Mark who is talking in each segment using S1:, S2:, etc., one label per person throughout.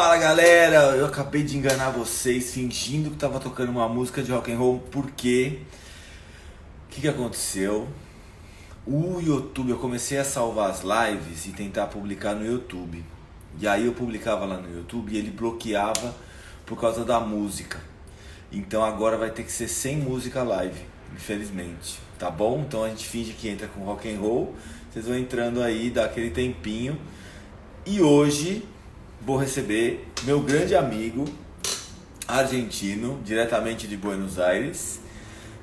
S1: Fala galera, eu acabei de enganar vocês fingindo que tava tocando uma música de rock and roll porque o que aconteceu? O YouTube, eu comecei a salvar as lives e tentar publicar no YouTube. E aí eu publicava lá no YouTube e ele bloqueava por causa da música. Então agora vai ter que ser sem música live, infelizmente. Tá bom? Então a gente finge que entra com rock and roll. Vocês vão entrando aí, dá aquele tempinho. E hoje vou receber meu grande amigo argentino, diretamente de Buenos Aires,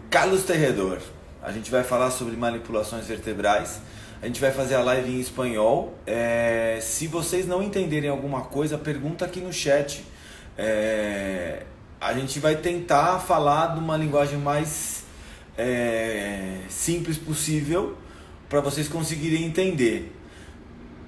S1: Carlos Terredor. A gente vai falar sobre manipulações vertebrais. A gente vai fazer a live em espanhol. Se vocês não entenderem alguma coisa, pergunta aqui no chat. A gente vai tentar falar de uma linguagem mais simples possível para vocês conseguirem entender.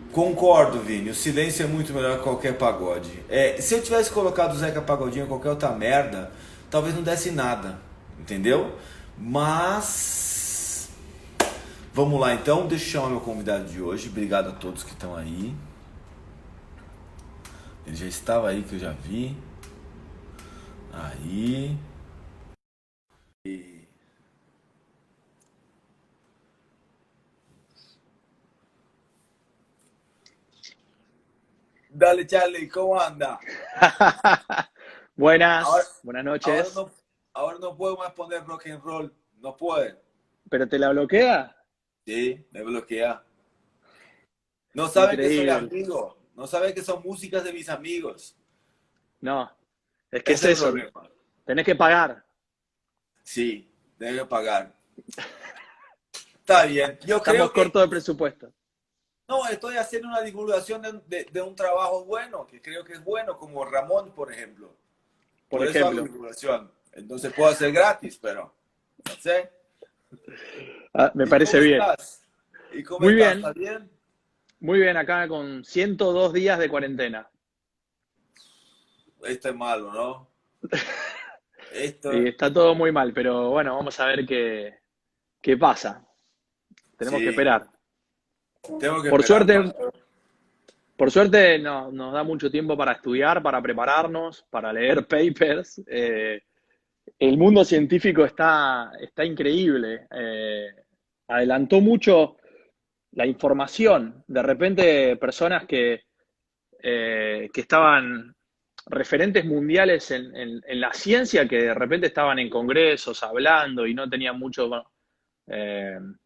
S1: Concordo, Vini. O silêncio é muito melhor que qualquer pagode. Se eu tivesse colocado o Zeca Pagodinho ou qualquer outra merda, talvez não desse nada. Entendeu? Mas vamos lá então. Deixa eu chamar meu convidado de hoje. Obrigado a todos que estão aí. Ele já estava aí, que eu já vi. Aí. Dale, Charlie, ¿cómo anda? Ahora,
S2: Buenas
S1: ahora
S2: noches.
S1: no, ahora no puedo más poner rock and roll. No puedo.
S2: ¿Pero te la bloquea?
S1: Sí, me bloquea. No saben que soy
S2: Increíble.
S1: amigo. No saben que son músicas de mis amigos.
S2: No, es que es
S1: Ese es el
S2: eso.
S1: problema.
S2: Tenés que pagar.
S1: Sí, debe pagar. Está bien. Yo
S2: Estamos
S1: creo que
S2: cortos de presupuesto.
S1: no, estoy haciendo una divulgación de un trabajo bueno, que creo que es bueno, como Ramón, por ejemplo.
S2: Por
S1: Por eso hago
S2: ejemplo.
S1: divulgación. Entonces puedo hacer gratis, pero no sé.
S2: Me
S1: ¿Y
S2: parece
S1: cómo
S2: bien.
S1: estás? ¿Y cómo
S2: Muy
S1: estás? ¿Estás
S2: bien.
S1: bien?
S2: Muy bien acá con 102 días de cuarentena.
S1: Esto es malo, ¿no?
S2: Y
S1: Esto,
S2: está todo muy mal, pero bueno, vamos a ver qué pasa. Tenemos que
S1: sí,
S2: esperar.
S1: tengo que
S2: Por
S1: esperar.
S2: suerte, por suerte nos da mucho tiempo para estudiar, para prepararnos, para leer papers. El mundo científico está increíble. Adelantó mucho la información. De repente, personas que estaban referentes mundiales en la ciencia, que de repente estaban en congresos hablando y no tenían mucho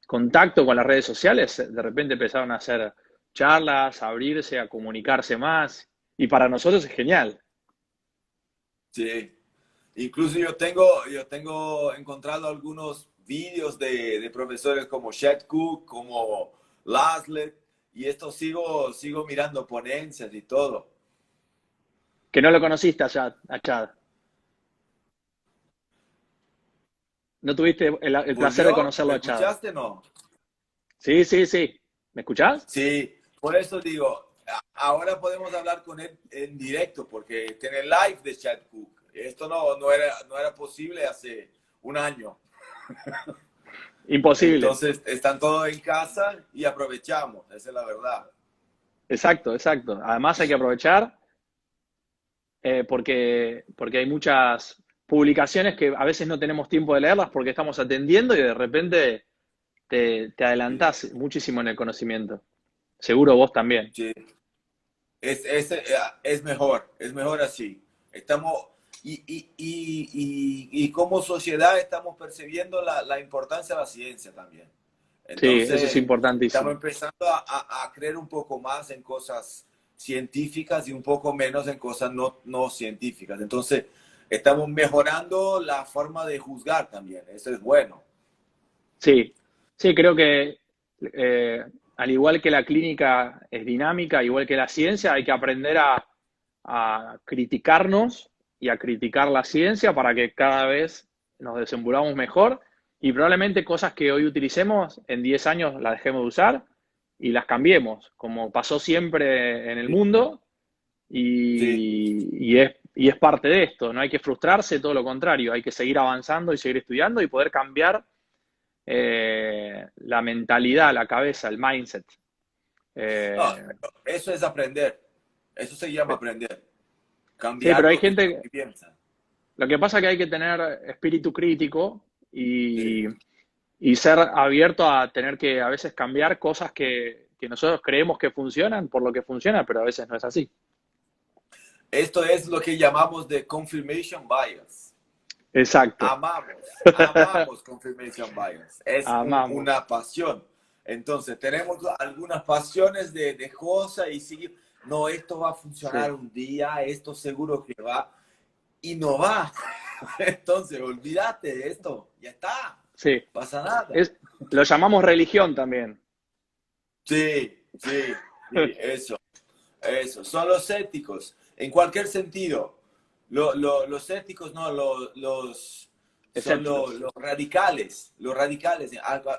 S2: contacto con las redes sociales, de repente empezaron a hacer charlas, a abrirse, a comunicarse más. Y para nosotros es genial.
S1: Sí. Incluso yo tengo encontrado algunos vídeos de profesores como Chet Cook, como Laszlo, y esto sigo mirando ponencias y todo.
S2: Que no lo conociste allá, a Chad. No tuviste el placer de
S1: ¿Volvió?
S2: conocerlo
S1: ¿Me
S2: a Chad.
S1: escuchaste? No.
S2: Sí, sí, sí. ¿Me escuchás?
S1: Sí, por eso digo, ahora podemos hablar con él en directo, porque tiene live de Chet Cook. Esto no era posible hace un año.
S2: Imposible.
S1: Entonces, están todos en casa y aprovechamos, esa es la verdad.
S2: Exacto, exacto. Además hay que aprovechar porque hay muchas publicaciones que a veces no tenemos tiempo de leerlas porque estamos atendiendo y de repente te
S1: Sí,
S2: adelantás muchísimo en el conocimiento. Seguro vos también.
S1: sí. Es mejor así. Estamos, y como sociedad estamos percibiendo la importancia de la ciencia también.
S2: Sí, eso es
S1: Entonces, estamos
S2: importantísimo.
S1: empezando a creer un poco más en cosas científicas y un poco menos en cosas no científicas. Entonces, estamos mejorando la forma de juzgar también. Eso es bueno.
S2: Sí, sí, creo que al igual que la clínica es dinámica, igual que la ciencia, hay que aprender a criticarnos y a criticar la ciencia para que cada vez nos desenvolvamos mejor y probablemente cosas que hoy utilicemos en 10 años las dejemos de usar y las cambiemos, como pasó siempre en el
S1: Sí,
S2: mundo
S1: sí,
S2: y es parte de esto. No hay que frustrarse, todo lo contrario, hay que seguir avanzando y seguir estudiando y poder cambiar la mentalidad, la cabeza, el mindset.
S1: no,
S2: Eh,
S1: eso es aprender. Eso se llama aprender.
S2: Sí,
S1: cambiar
S2: pero hay
S1: lo
S2: gente,
S1: que piensa.
S2: lo que pasa es que hay que tener espíritu crítico
S1: Sí.
S2: y ser abierto a tener que a veces cambiar cosas que nosotros creemos que funcionan por lo que funciona, pero a veces no es así.
S1: Esto es lo que llamamos de confirmation bias.
S2: Exacto.
S1: Amamos confirmation bias. Es
S2: Amamos.
S1: una pasión. Entonces, tenemos algunas pasiones de cosas y seguir, no, esto va a funcionar
S2: Sí,
S1: un día, esto seguro que va, y no va. Entonces, olvídate de esto, ya está,
S2: sí.
S1: pasa nada.
S2: Es, lo llamamos religión también.
S1: Sí, sí, sí, eso. Son los éticos, en cualquier sentido. Los éticos, no, son
S2: Escépticos.
S1: los radicales. Los radicales,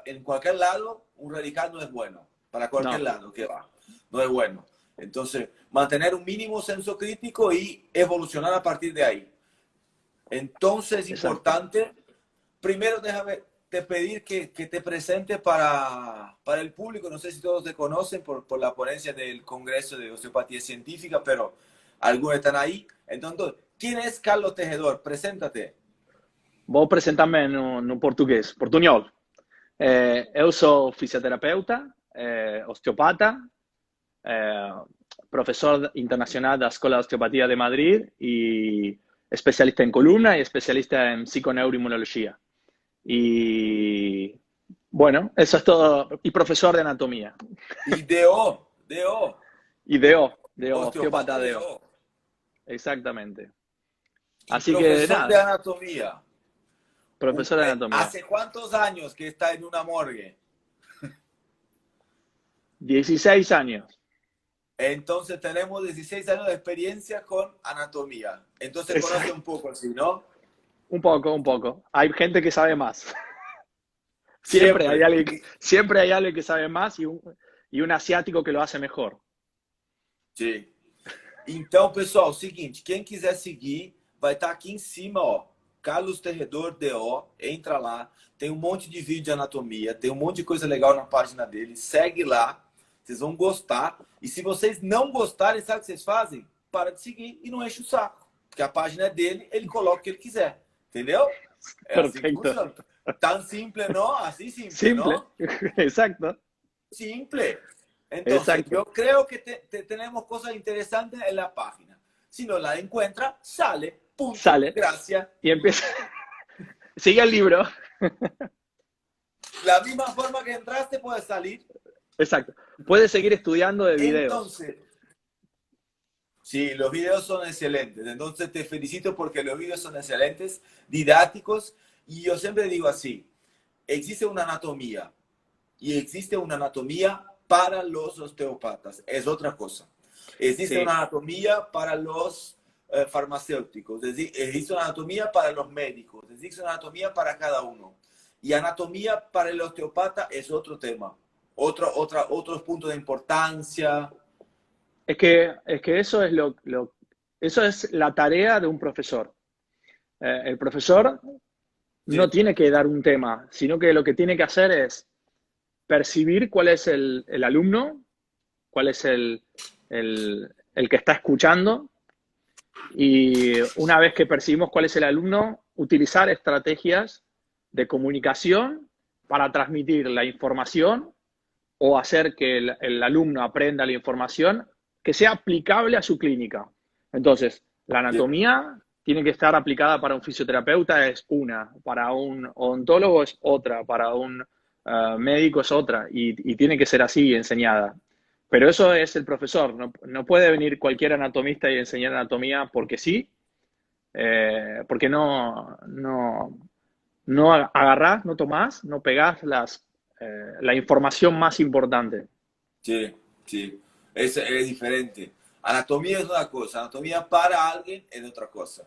S1: en cualquier lado, un radical no es bueno. Para cualquier
S2: No,
S1: lado que va, no es bueno. Entonces, mantener un mínimo senso crítico y evolucionar a partir de ahí. Entonces, es
S2: exacto.
S1: importante, primero déjame te pedir que te presente para el público. No sé si todos te conocen por la ponencia del Congreso de Osteopatía Científica, pero algunos están ahí. Entonces, ¿quién es Carlos Tejedor? Preséntate.
S2: Vou apresentar-me no português, portunhol. Eu sou fisioterapeuta, osteopata, professor internacional da Escola de Osteopatia de Madrid e especialista em columna e especialista en psiconeuroinmunología. Y bueno, eso es todo. Y profesor de anatomía.
S1: Y DO,
S2: Y de
S1: osteopata
S2: osteópata de O.
S1: DO.
S2: Exactamente.
S1: Y
S2: Así que
S1: profesor de
S2: nada,
S1: anatomía.
S2: profesor de anatomía.
S1: ¿Hace cuántos años que está en una morgue?
S2: 16 años.
S1: Entonces tenemos 16 años de experiencia con anatomía. Entonces conoce
S2: Exacto.
S1: un poco así, ¿no?
S2: Un poco, un poco. Hay gente que sabe más.
S1: Siempre.
S2: Siempre hay alguien que sabe más y un asiático que lo hace mejor.
S1: Sim. Então, pessoal, seguinte, quem quiser seguir, vai estar aqui em cima, ó. Carlos Terredor DO, entra lá, tem um monte de vídeo de anatomia, tem um monte de coisa legal na página dele, segue lá, vocês vão gostar. E se vocês não gostarem, sabe o que vocês fazem? Para de seguir e não enche o saco. Porque a página é dele, ele coloca o que ele quiser. Entendeu? É assim que
S2: Perfecto.
S1: funciona. Tan simple, não? Assim simple,
S2: Simple.
S1: não?
S2: Exacto.
S1: Simple. Entonces,
S2: Exacto.
S1: yo creo que tenemos cosas interesantes en la página. Si no la encuentra, sale, punto,
S2: Sale
S1: gracias.
S2: y empieza. Sigue el libro.
S1: La misma forma que entraste puede salir.
S2: Exacto. Puedes seguir estudiando de videos.
S1: Entonces, sí, los videos son excelentes. Entonces, te felicito porque los videos son excelentes, didácticos. Y yo siempre digo así, existe una anatomía y existe una anatomía para los osteopatas. Es otra cosa. Existe
S2: Sí,
S1: una anatomía para los farmacéuticos. Existe una anatomía para los médicos. Existe una anatomía para cada uno. Y anatomía para el osteopata es otro tema. Otros puntos de importancia.
S2: es que eso es eso es la tarea de un profesor. El profesor no
S1: Sí,
S2: tiene que dar un tema, sino que lo que tiene que hacer es percibir cuál es el alumno, cuál es el que está escuchando, y una vez que percibimos cuál es el alumno, utilizar estrategias de comunicación para transmitir la información o hacer que el alumno aprenda la información que sea aplicable a su clínica. Entonces, la
S1: sí,
S2: anatomía tiene que estar aplicada para un fisioterapeuta, es una, para un odontólogo es otra, para un médico es otra, y tiene que ser así enseñada. Pero eso es el profesor, no puede venir cualquier anatomista y enseñar anatomía porque sí, porque no agarrás, no tomás, no pegás la información más importante.
S1: sí, sí. Es diferente. Anatomía es una cosa. Anatomía para alguien es otra cosa.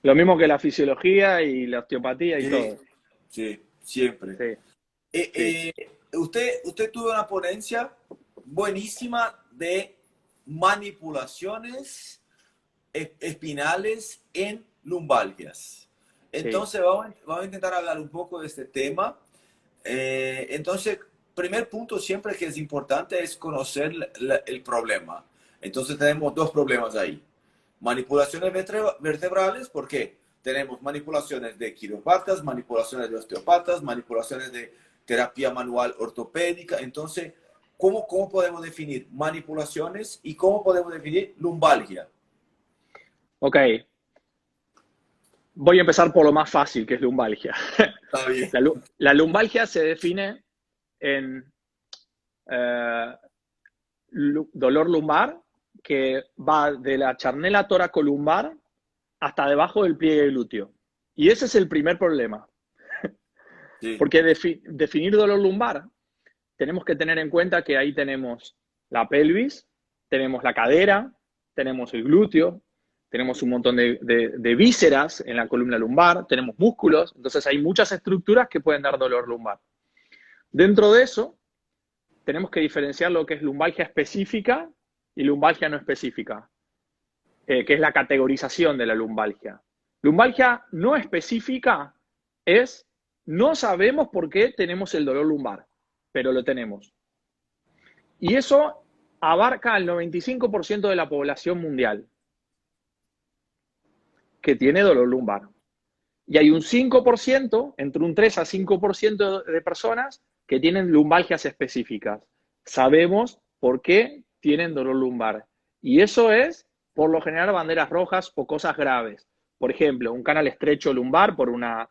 S2: Lo mismo que la fisiología y la osteopatía y
S1: Sí,
S2: todo.
S1: sí, siempre.
S2: Sí, sí,
S1: Usted tuvo una ponencia buenísima de manipulaciones espinales en lumbalgias.
S2: sí,
S1: Entonces vamos a intentar hablar un poco de este tema. Entonces, primer punto siempre que es importante es conocer el problema. Entonces tenemos dos problemas ahí. Manipulaciones vertebrales, ¿por qué? Tenemos manipulaciones de quiropratas, manipulaciones de osteopatas, manipulaciones de terapia manual ortopédica. Entonces, ¿cómo podemos definir manipulaciones y cómo podemos definir lumbalgia?
S2: Ok, voy a empezar por lo más fácil, que es lumbalgia.
S1: Está bien.
S2: La lumbalgia se define en eh, dolor lumbar que va de la charnela toracolumbar hasta debajo del pliegue glúteo. Y ese es el primer problema.
S1: Sí,
S2: Porque definir dolor lumbar, tenemos que tener en cuenta que ahí tenemos la pelvis, tenemos la cadera, tenemos el glúteo, tenemos un montón de vísceras en la columna lumbar, tenemos músculos, entonces hay muchas estructuras que pueden dar dolor lumbar. Dentro de eso, tenemos que diferenciar lo que es lumbalgia específica y lumbalgia no específica, que es la categorización de la lumbalgia. Lumbalgia no específica es, no sabemos por qué tenemos el dolor lumbar, pero lo tenemos. Y eso abarca al 95% de la población mundial que tiene dolor lumbar. Y hay un 5%, entre un 3 a 5% de personas que tienen lumbalgias específicas. Sabemos por qué tienen dolor lumbar. Y eso es, por lo general, banderas rojas o cosas graves. Por ejemplo, un canal estrecho lumbar por una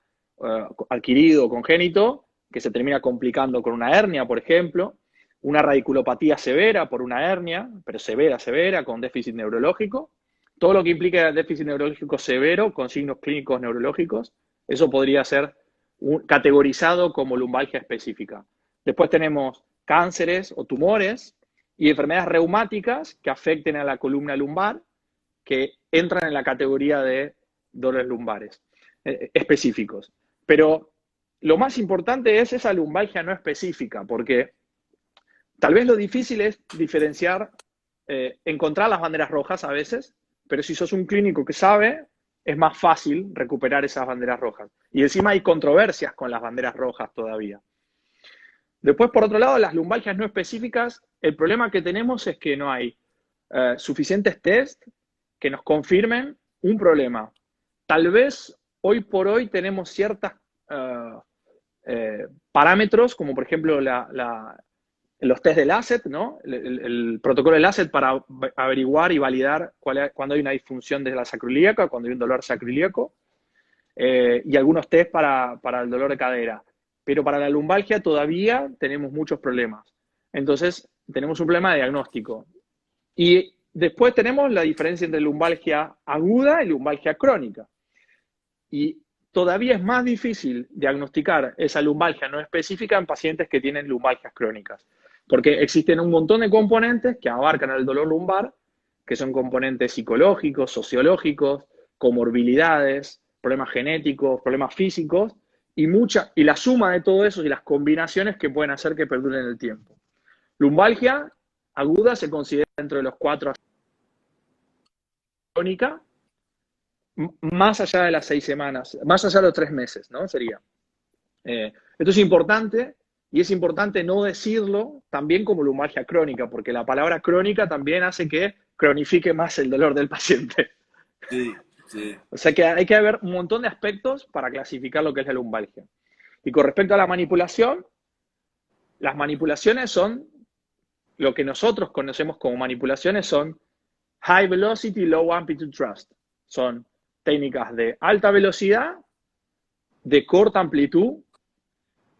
S2: adquirido o congénito, que se termina complicando con una hernia, por ejemplo. Una radiculopatía severa por una hernia, pero severa, con déficit neurológico. Todo lo que implica déficit neurológico severo con signos clínicos neurológicos, eso podría ser categorizado como lumbalgia específica. Después tenemos cánceres o tumores y enfermedades reumáticas que afecten a la columna lumbar, que entran en la categoría de dolores lumbares específicos. Pero lo más importante es esa lumbalgia no específica, porque tal vez lo difícil es diferenciar, encontrar las banderas rojas a veces, pero si sos un clínico que sabe, es más fácil recuperar esas banderas rojas. Y encima hay controversias con las banderas rojas todavía. Después, por otro lado, las lumbalgias no específicas, el problema que tenemos es que no hay suficientes test que nos confirmen un problema. Tal vez hoy por hoy tenemos ciertos parámetros, como por ejemplo los test del LACET, ¿no? El protocolo del LACET para averiguar y validar cuando hay una disfunción de la sacroiliaca, cuando hay un dolor sacroiliaco, y algunos test para el dolor de cadera. Pero para la lumbalgia todavía tenemos muchos problemas. Entonces, tenemos un problema de diagnóstico. Y después tenemos la diferencia entre lumbalgia aguda y lumbalgia crónica. Y todavía es más difícil diagnosticar esa lumbalgia no específica en pacientes que tienen lumbalgias crónicas, porque existen un montón de componentes que abarcan el dolor lumbar, que son componentes psicológicos, sociológicos, comorbilidades, problemas genéticos, problemas físicos, y la suma de todo eso y las combinaciones que pueden hacer que perduren el tiempo. Lumbalgia aguda se considera dentro de los 4 a crónica, más allá de las 6 semanas, más allá de los 3 meses, ¿no? Sería. Esto es importante, y es importante no decirlo también como lumbalgia crónica, porque la palabra crónica también hace que cronifique más el dolor del paciente.
S1: sí, sí.
S2: O sea que hay que ver un montón de aspectos para clasificar lo que es la lumbalgia. Y con respecto a la manipulación, las manipulaciones son, lo que nosotros conocemos como manipulaciones son high velocity, low amplitude thrust. Son técnicas de alta velocidad, de corta amplitud,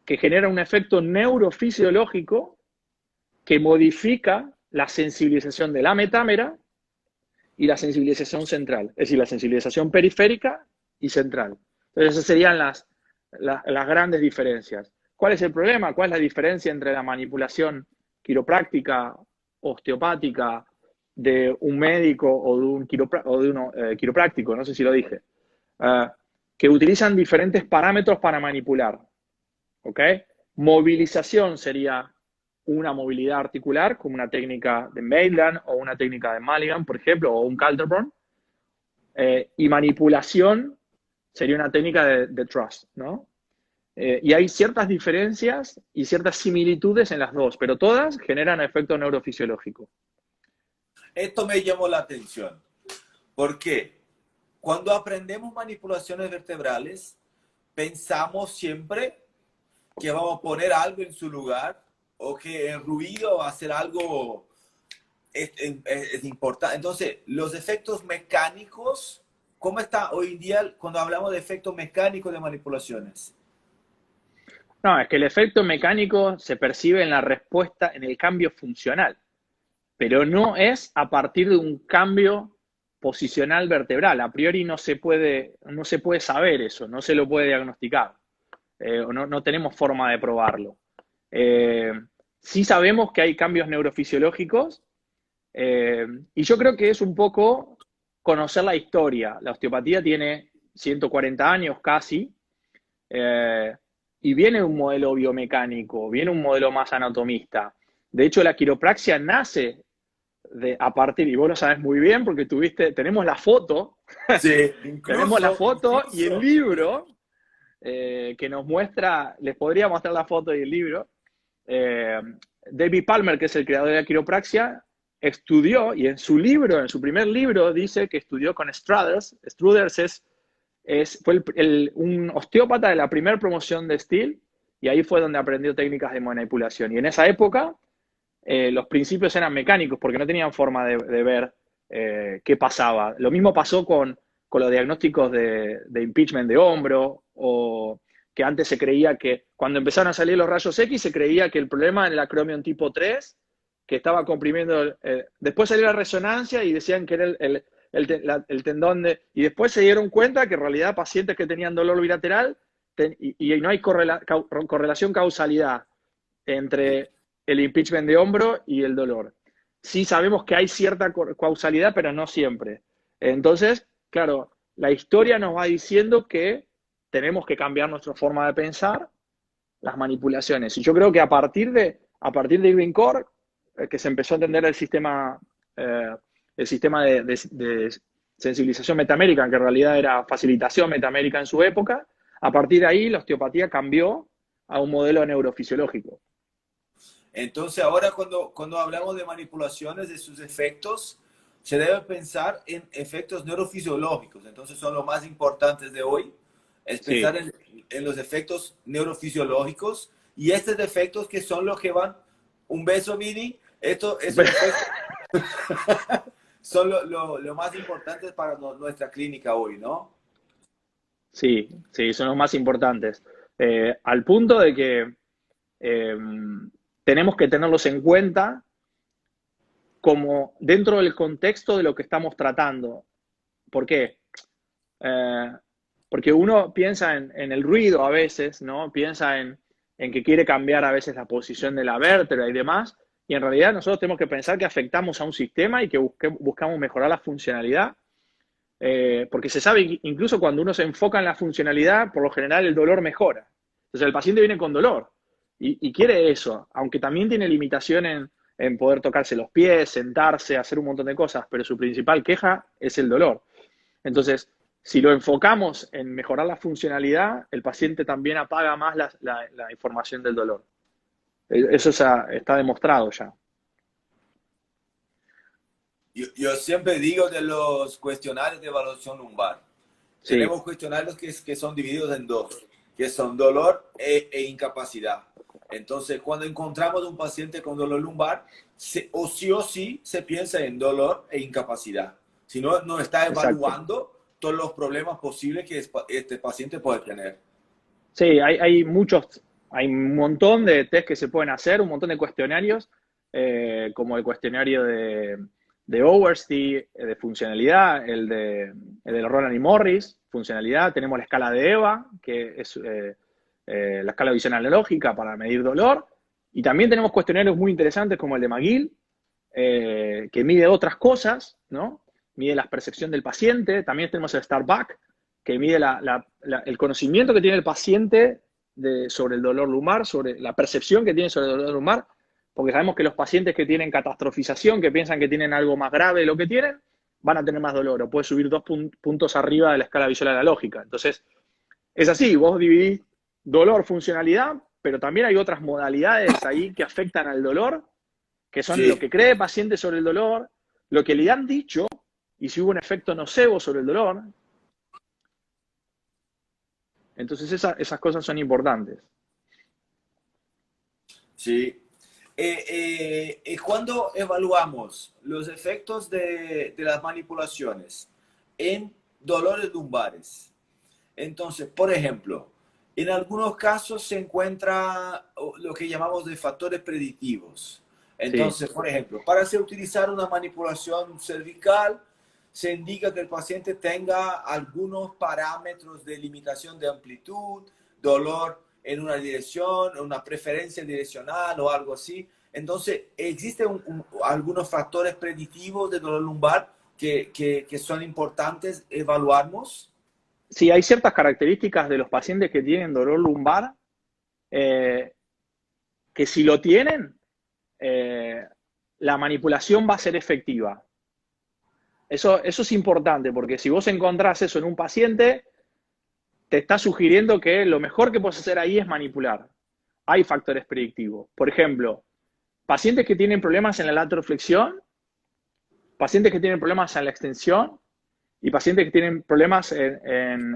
S2: que generan un efecto neurofisiológico que modifica la sensibilización de la metámera y la sensibilización central, es decir, la sensibilización periférica y central. Entonces, esas serían las grandes diferencias. ¿Cuál es el problema? ¿Cuál es la diferencia entre la manipulación quiropráctica, osteopática, de un médico o de un quiropráctico? No sé si lo dije. Que utilizan diferentes parámetros para manipular. ¿Ok? Movilización sería una movilidad articular, como una técnica de Maitland o una técnica de Mulligan, por ejemplo, o un Calderborn. Y manipulación sería una técnica de Trust, ¿no? Y hay ciertas diferencias y ciertas similitudes en las dos, pero todas generan efecto neurofisiológico.
S1: Esto me llamó la atención. Porque cuando aprendemos manipulaciones vertebrales, pensamos siempre que vamos a poner algo en su lugar o que el ruido va a ser algo es importante. Entonces, los efectos mecánicos, ¿cómo está hoy en día cuando hablamos de efectos mecánicos de manipulaciones?
S2: No, es que el efecto mecánico se percibe en la respuesta, en el cambio funcional, pero no es a partir de un cambio posicional vertebral. A priori no se puede saber eso, no se lo puede diagnosticar, no tenemos forma de probarlo. Sí sabemos que hay cambios neurofisiológicos y yo creo que es un poco conocer la historia. La osteopatía tiene 140 años casi, y viene un modelo biomecánico, viene un modelo más anatomista. De hecho, la quiropraxia nace a partir, y vos lo sabes muy bien porque tenemos la foto,
S1: Sí,
S2: tenemos la foto
S1: incluso.
S2: y el libro que nos muestra, les podría mostrar la foto y el libro. David Palmer, que es el creador de la quiropraxia, estudió, y en su libro, en su primer libro, dice que estudió con Struthers. Struthers fue un osteópata de la primera promoción de Steel, y ahí fue donde aprendió técnicas de manipulación. Y en esa época, los principios eran mecánicos, porque no tenían forma de ver qué pasaba. Lo mismo pasó con los diagnósticos de impeachment de hombro, o que antes se creía que, cuando empezaron a salir los rayos X, se creía que el problema era el acromion tipo 3, que estaba comprimiendo. Después salió la resonancia y decían que era el tendón y después se dieron cuenta que en realidad pacientes que tenían dolor bilateral, y no hay correlación causalidad entre el impeachment de hombro y el dolor. Sí sabemos que hay cierta causalidad, pero no siempre. Entonces, claro, la historia nos va diciendo que tenemos que cambiar nuestra forma de pensar las manipulaciones. Y yo creo que a partir de Irving Core, que se empezó a entender el sistema de sensibilización metamérica, que en realidad era facilitación metamérica en su época, a partir de ahí la osteopatía cambió a un modelo neurofisiológico.
S1: Entonces, ahora cuando hablamos de manipulaciones, de sus efectos, se debe pensar en efectos neurofisiológicos. Entonces, son los más importantes de hoy. Es pensar en los efectos neurofisiológicos y estos efectos que son los que van. Un beso, Mini. Esos efectos son lo más importantes para nuestra clínica hoy, ¿no?
S2: Sí, son los más importantes. Al punto de que tenemos que tenerlos en cuenta como dentro del contexto de lo que estamos tratando. ¿Por qué? Porque uno piensa en el ruido a veces, ¿no? Piensa en que quiere cambiar a veces la posición de la vértebra y demás, y en realidad nosotros tenemos que pensar que afectamos a un sistema y que buscamos mejorar la funcionalidad, porque se sabe que incluso cuando uno se enfoca en la funcionalidad, por lo general el dolor mejora. Entonces el paciente viene con dolor y quiere eso, aunque también tiene limitación en poder tocarse los pies, sentarse, hacer un montón de cosas, pero su principal queja es el dolor. Entonces, si lo enfocamos en mejorar la funcionalidad, el paciente también apaga más la información del dolor. Eso está demostrado ya.
S1: Yo siempre digo de los cuestionarios de evaluación lumbar.
S2: Sí.
S1: Tenemos cuestionarios que son divididos en dos, que son dolor e incapacidad. Entonces, cuando encontramos un paciente con dolor lumbar, sí o sí se piensa en dolor e incapacidad. Si no, no está evaluando todos los problemas posibles que este paciente puede tener.
S2: Sí, hay un montón de test que se pueden hacer, un montón de cuestionarios, como el cuestionario de Oversty, de funcionalidad, el de Roland y Morris, funcionalidad. Tenemos la escala de EVA, que es la escala de visión analógica para medir dolor. Y también tenemos cuestionarios muy interesantes como el de McGill, que mide otras cosas, ¿no? Mide la percepción del paciente. También tenemos el Starbuck, que mide el conocimiento que tiene el paciente sobre el dolor lumbar, sobre la percepción que tiene sobre el dolor lumbar, porque sabemos que los pacientes que tienen catastrofización, que piensan que tienen algo más grave de lo que tienen, van a tener más dolor, o puede subir 2 puntos arriba de la escala visual analógica. Entonces, es así, vos dividís dolor, funcionalidad, pero también hay otras modalidades ahí que afectan al dolor, que son lo que cree el paciente sobre el dolor, lo que le han dicho, y si hubo un efecto nocebo sobre el dolor. Entonces esas cosas son importantes.
S1: Sí. Cuando evaluamos los efectos de las manipulaciones en dolores lumbares, entonces, por ejemplo, en algunos casos se encuentra lo que llamamos de factores predictivos.
S2: Sí,
S1: Entonces, por ejemplo, para hacer utilizar una manipulación cervical, se indica que el paciente tenga algunos parámetros de limitación de amplitud, dolor en una dirección, una preferencia direccional o algo así. Entonces, ¿existen algunos factores predictivos de dolor lumbar que son importantes evaluarnos?
S2: sí, hay ciertas características de los pacientes que tienen dolor lumbar eh, que si lo tienen, la manipulación va a ser efectiva. Eso es importante, porque si vos encontrás eso en un paciente, te está sugiriendo que lo mejor que puedes hacer ahí es manipular. Hay factores predictivos. Por ejemplo, pacientes que tienen problemas en la lateroflexión, pacientes que tienen problemas en la extensión y pacientes que tienen problemas en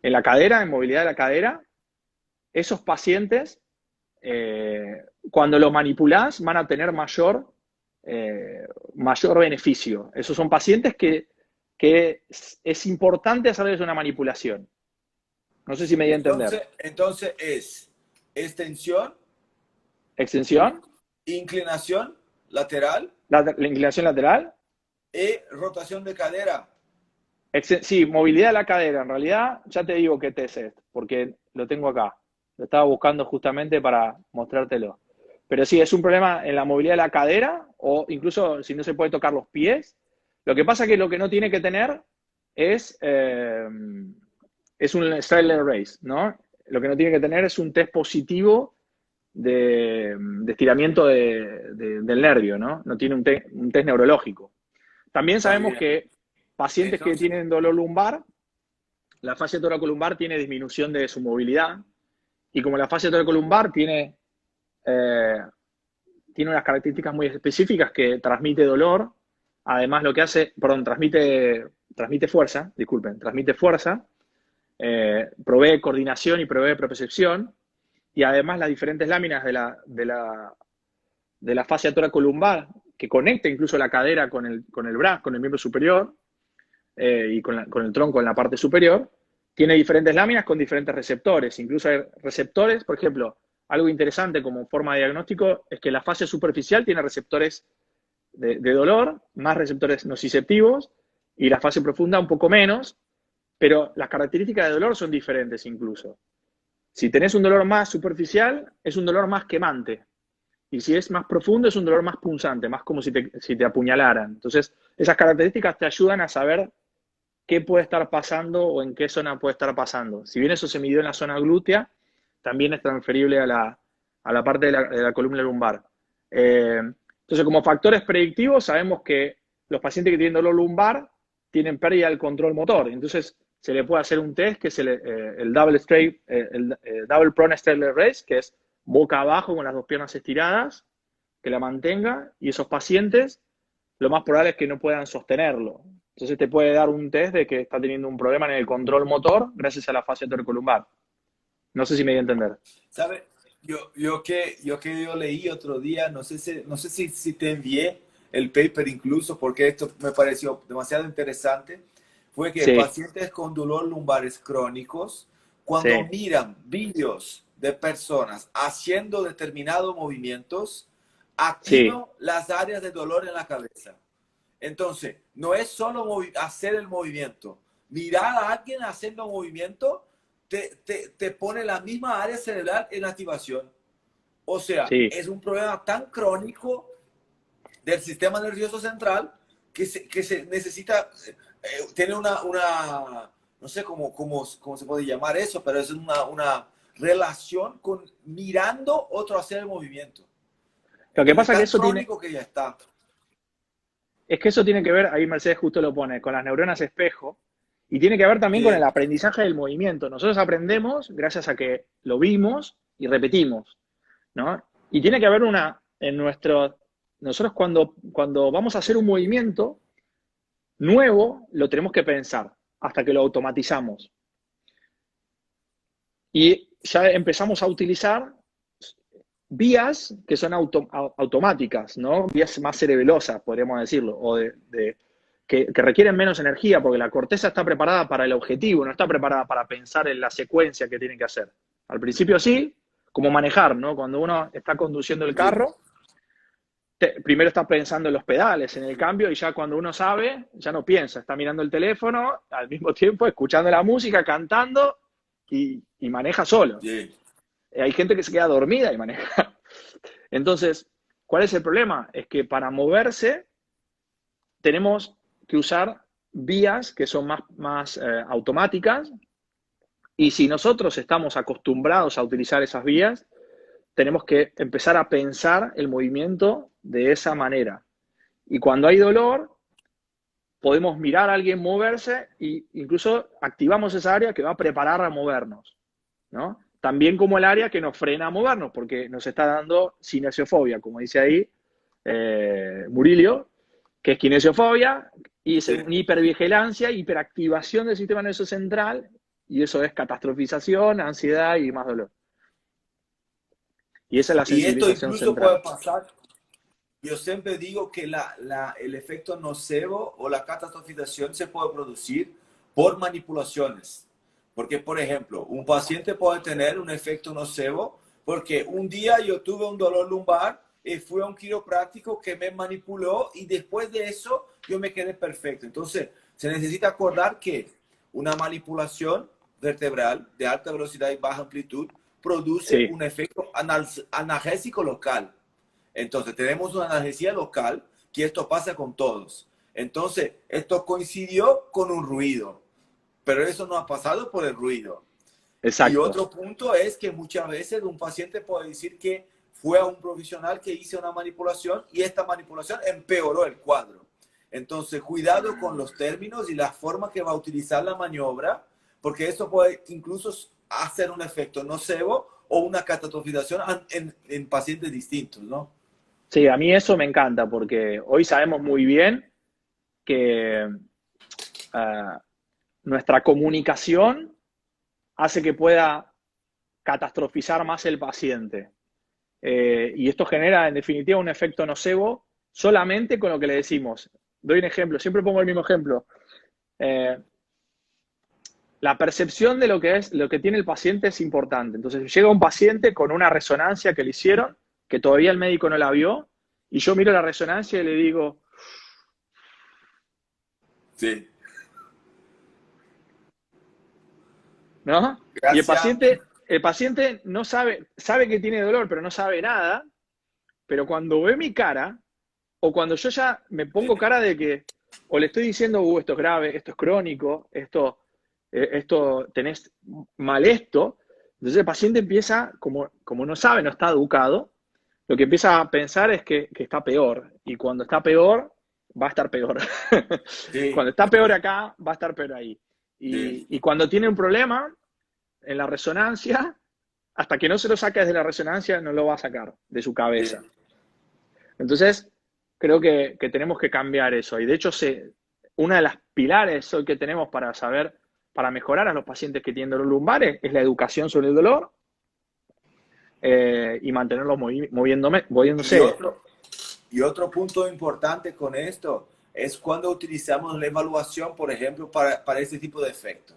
S2: la cadera, en movilidad de la cadera, esos pacientes, cuando lo manipulás, van a tener mayor beneficio. Esos son pacientes que es importante hacerles una manipulación. No sé si me di a entender.
S1: Entonces es extensión,
S2: Extensión,
S1: inclinación lateral
S2: la inclinación lateral.
S1: y rotación de cadera.
S2: Sí, movilidad de la cadera. En realidad, ya te digo qué test es, porque lo tengo acá. Lo estaba buscando justamente para mostrártelo. Pero sí, es un problema en la movilidad de la cadera o incluso si no se puede tocar los pies. Lo que pasa es que lo que no tiene que tener es un straight race, ¿no? Lo que no tiene que tener es un test positivo de estiramiento del nervio, ¿no? No tiene un test neurológico. También
S1: Está
S2: sabemos
S1: bien.
S2: que pacientes que
S1: Entonces,
S2: tienen dolor lumbar, la fascia toracolumbar tiene disminución de su movilidad y como la fascia toracolumbar eh, tiene unas características muy específicas que transmite dolor, además lo que hace, perdón, transmite fuerza, disculpen, transmite fuerza, provee coordinación y provee propiocepción, y además las diferentes láminas de la fascia toracolumbar, que conecta incluso la cadera con el brazo, con el miembro superior, y con el tronco en la parte superior, tiene diferentes láminas con diferentes receptores. Incluso hay receptores, por ejemplo, algo interesante como forma de diagnóstico es que la fascia superficial tiene receptores de dolor, más receptores nociceptivos, y la fascia profunda un poco menos, pero las características de dolor son diferentes incluso. Si tenés un dolor más superficial, es un dolor más quemante. Y si es más profundo, es un dolor más punzante, más como si te apuñalaran. Entonces, esas características te ayudan a saber qué puede estar pasando o en qué zona puede estar pasando. Si bien eso se midió en la zona glútea, también es transferible a la parte de la columna lumbar. Entonces, como factores predictivos, sabemos que los pacientes que tienen dolor lumbar tienen pérdida del control motor. Entonces, se le puede hacer un test que es el double prone straight raise, que es boca abajo con las dos piernas estiradas, que la mantenga, y esos pacientes lo más probable es que no puedan sostenerlo. Entonces te puede dar un test de que está teniendo un problema en el control motor gracias a la fascia torcolumbar. No sé si me di a entender.
S1: ¿sabe? Yo leí otro día, no sé si te envié el paper incluso, porque esto me pareció demasiado interesante, fue que
S2: Sí,
S1: pacientes con dolor lumbares crónicos, cuando
S2: sí,
S1: miran vídeos de personas haciendo determinados movimientos, activan
S2: sí,
S1: las áreas de dolor en la cabeza. Entonces, no es solo hacer el movimiento. Mirar a alguien haciendo movimiento te pone la misma área cerebral en activación. O sea,
S2: sí.
S1: es un problema tan crónico del sistema nervioso central que se necesita tener no sé cómo se puede llamar eso, pero es una relación con mirando otro hacer el movimiento.
S2: Lo que
S1: Entonces,
S2: pasa es que
S1: tan
S2: eso
S1: crónico que ya está.
S2: es que eso tiene que ver, ahí Mercedes justo lo pone, con las neuronas espejo, y tiene que ver también con el
S1: Sí,
S2: aprendizaje del movimiento. Nosotros aprendemos gracias a que lo vimos y repetimos, ¿no? Y tiene que haber nosotros cuando vamos a hacer un movimiento, nuevo lo tenemos que pensar hasta que lo automatizamos. Y ya empezamos a utilizar vías que son automáticas, ¿no? Vías más cerebelosas, podríamos decirlo, o que requieren menos energía, porque la corteza está preparada para el objetivo, no está preparada para pensar en la secuencia que tiene que hacer. Al principio sí, como manejar, ¿no? Cuando uno está conduciendo el
S1: Sí.
S2: carro, primero está pensando en los pedales, en el cambio, y ya cuando uno sabe, ya no piensa, está mirando el teléfono, al mismo tiempo escuchando la música, cantando, y maneja solo.
S1: Sí.
S2: Hay gente que se queda dormida y maneja. Entonces, ¿cuál es el problema? Es que para moverse tenemos que usar vías que son más automáticas, y si nosotros estamos acostumbrados a utilizar esas vías, tenemos que empezar a pensar el movimiento de esa manera. Y cuando hay dolor, podemos mirar a alguien moverse e incluso activamos esa área que va a preparar a movernos, ¿no? También como el área que nos frena a movernos, porque nos está dando cinesiofobia, como dice ahí Murillo, que es kinesiofobia, y es
S1: Sí.
S2: una hipervigilancia, hiperactivación del sistema nervioso central, y eso es catastrofización, ansiedad y más dolor. Y esa es la
S1: Y esto
S2: sensibilización
S1: incluso puede
S2: central.
S1: pasar. Yo siempre digo que el efecto nocebo o la catastrofización se puede producir por manipulaciones. Porque, por ejemplo, un paciente puede tener un efecto nocebo porque un día yo tuve un dolor lumbar y fui a un quiropráctico que me manipuló y después de eso yo me quedé perfecto. Entonces, se necesita acordar que una manipulación vertebral de alta velocidad y baja amplitud produce
S2: Sí,
S1: un efecto analgésico local. Entonces, tenemos una analgesia local, que esto pasa con todos. Entonces, esto coincidió con un ruido, pero eso no ha pasado por el ruido. Y
S2: exacto.
S1: otro punto es que muchas veces un paciente puede decir que fue a un profesional que hizo una manipulación y esta manipulación empeoró el cuadro. Entonces, cuidado con los términos y la forma que va a utilizar la maniobra, porque eso puede incluso hacer un efecto nocebo o una catastrofización en pacientes distintos, ¿no?
S2: Sí, a mí eso me encanta porque hoy sabemos muy bien que nuestra comunicación hace que pueda catastrofizar más el paciente. Y esto genera, en definitiva, un efecto nocebo solamente con lo que le decimos. Doy un ejemplo, siempre pongo el mismo ejemplo. Eh, la percepción de lo que tiene el paciente es importante. Entonces, llega un paciente con una resonancia que le hicieron, que todavía el médico no la vio, y yo miro la resonancia y le digo,
S1: Sí.
S2: ¿no? Y
S1: Gracias.
S2: el paciente no sabe que tiene dolor, pero no sabe nada, pero cuando ve mi cara, o cuando yo ya me pongo cara de que, o le estoy diciendo, esto es grave, esto es crónico, esto tenés mal esto, entonces el paciente empieza, como no sabe, no está educado, lo que empieza a pensar es que está peor, y cuando está peor, va a estar peor.
S1: Sí,
S2: Cuando está peor acá, va a estar peor ahí.
S1: sí,
S2: Y cuando tiene un problema en la resonancia, hasta que no se lo saque de la resonancia, no lo va a sacar de su
S1: sí.
S2: cabeza. Entonces, creo que tenemos que cambiar eso. Y de hecho, una de las pilares hoy que tenemos para saber, para mejorar a los pacientes que tienen dolor lumbares, es la educación sobre el dolor y mantenerlos
S1: Y
S2: moviéndose.
S1: otro, y otro punto importante con esto es cuando utilizamos la evaluación, por ejemplo, para este tipo de efecto.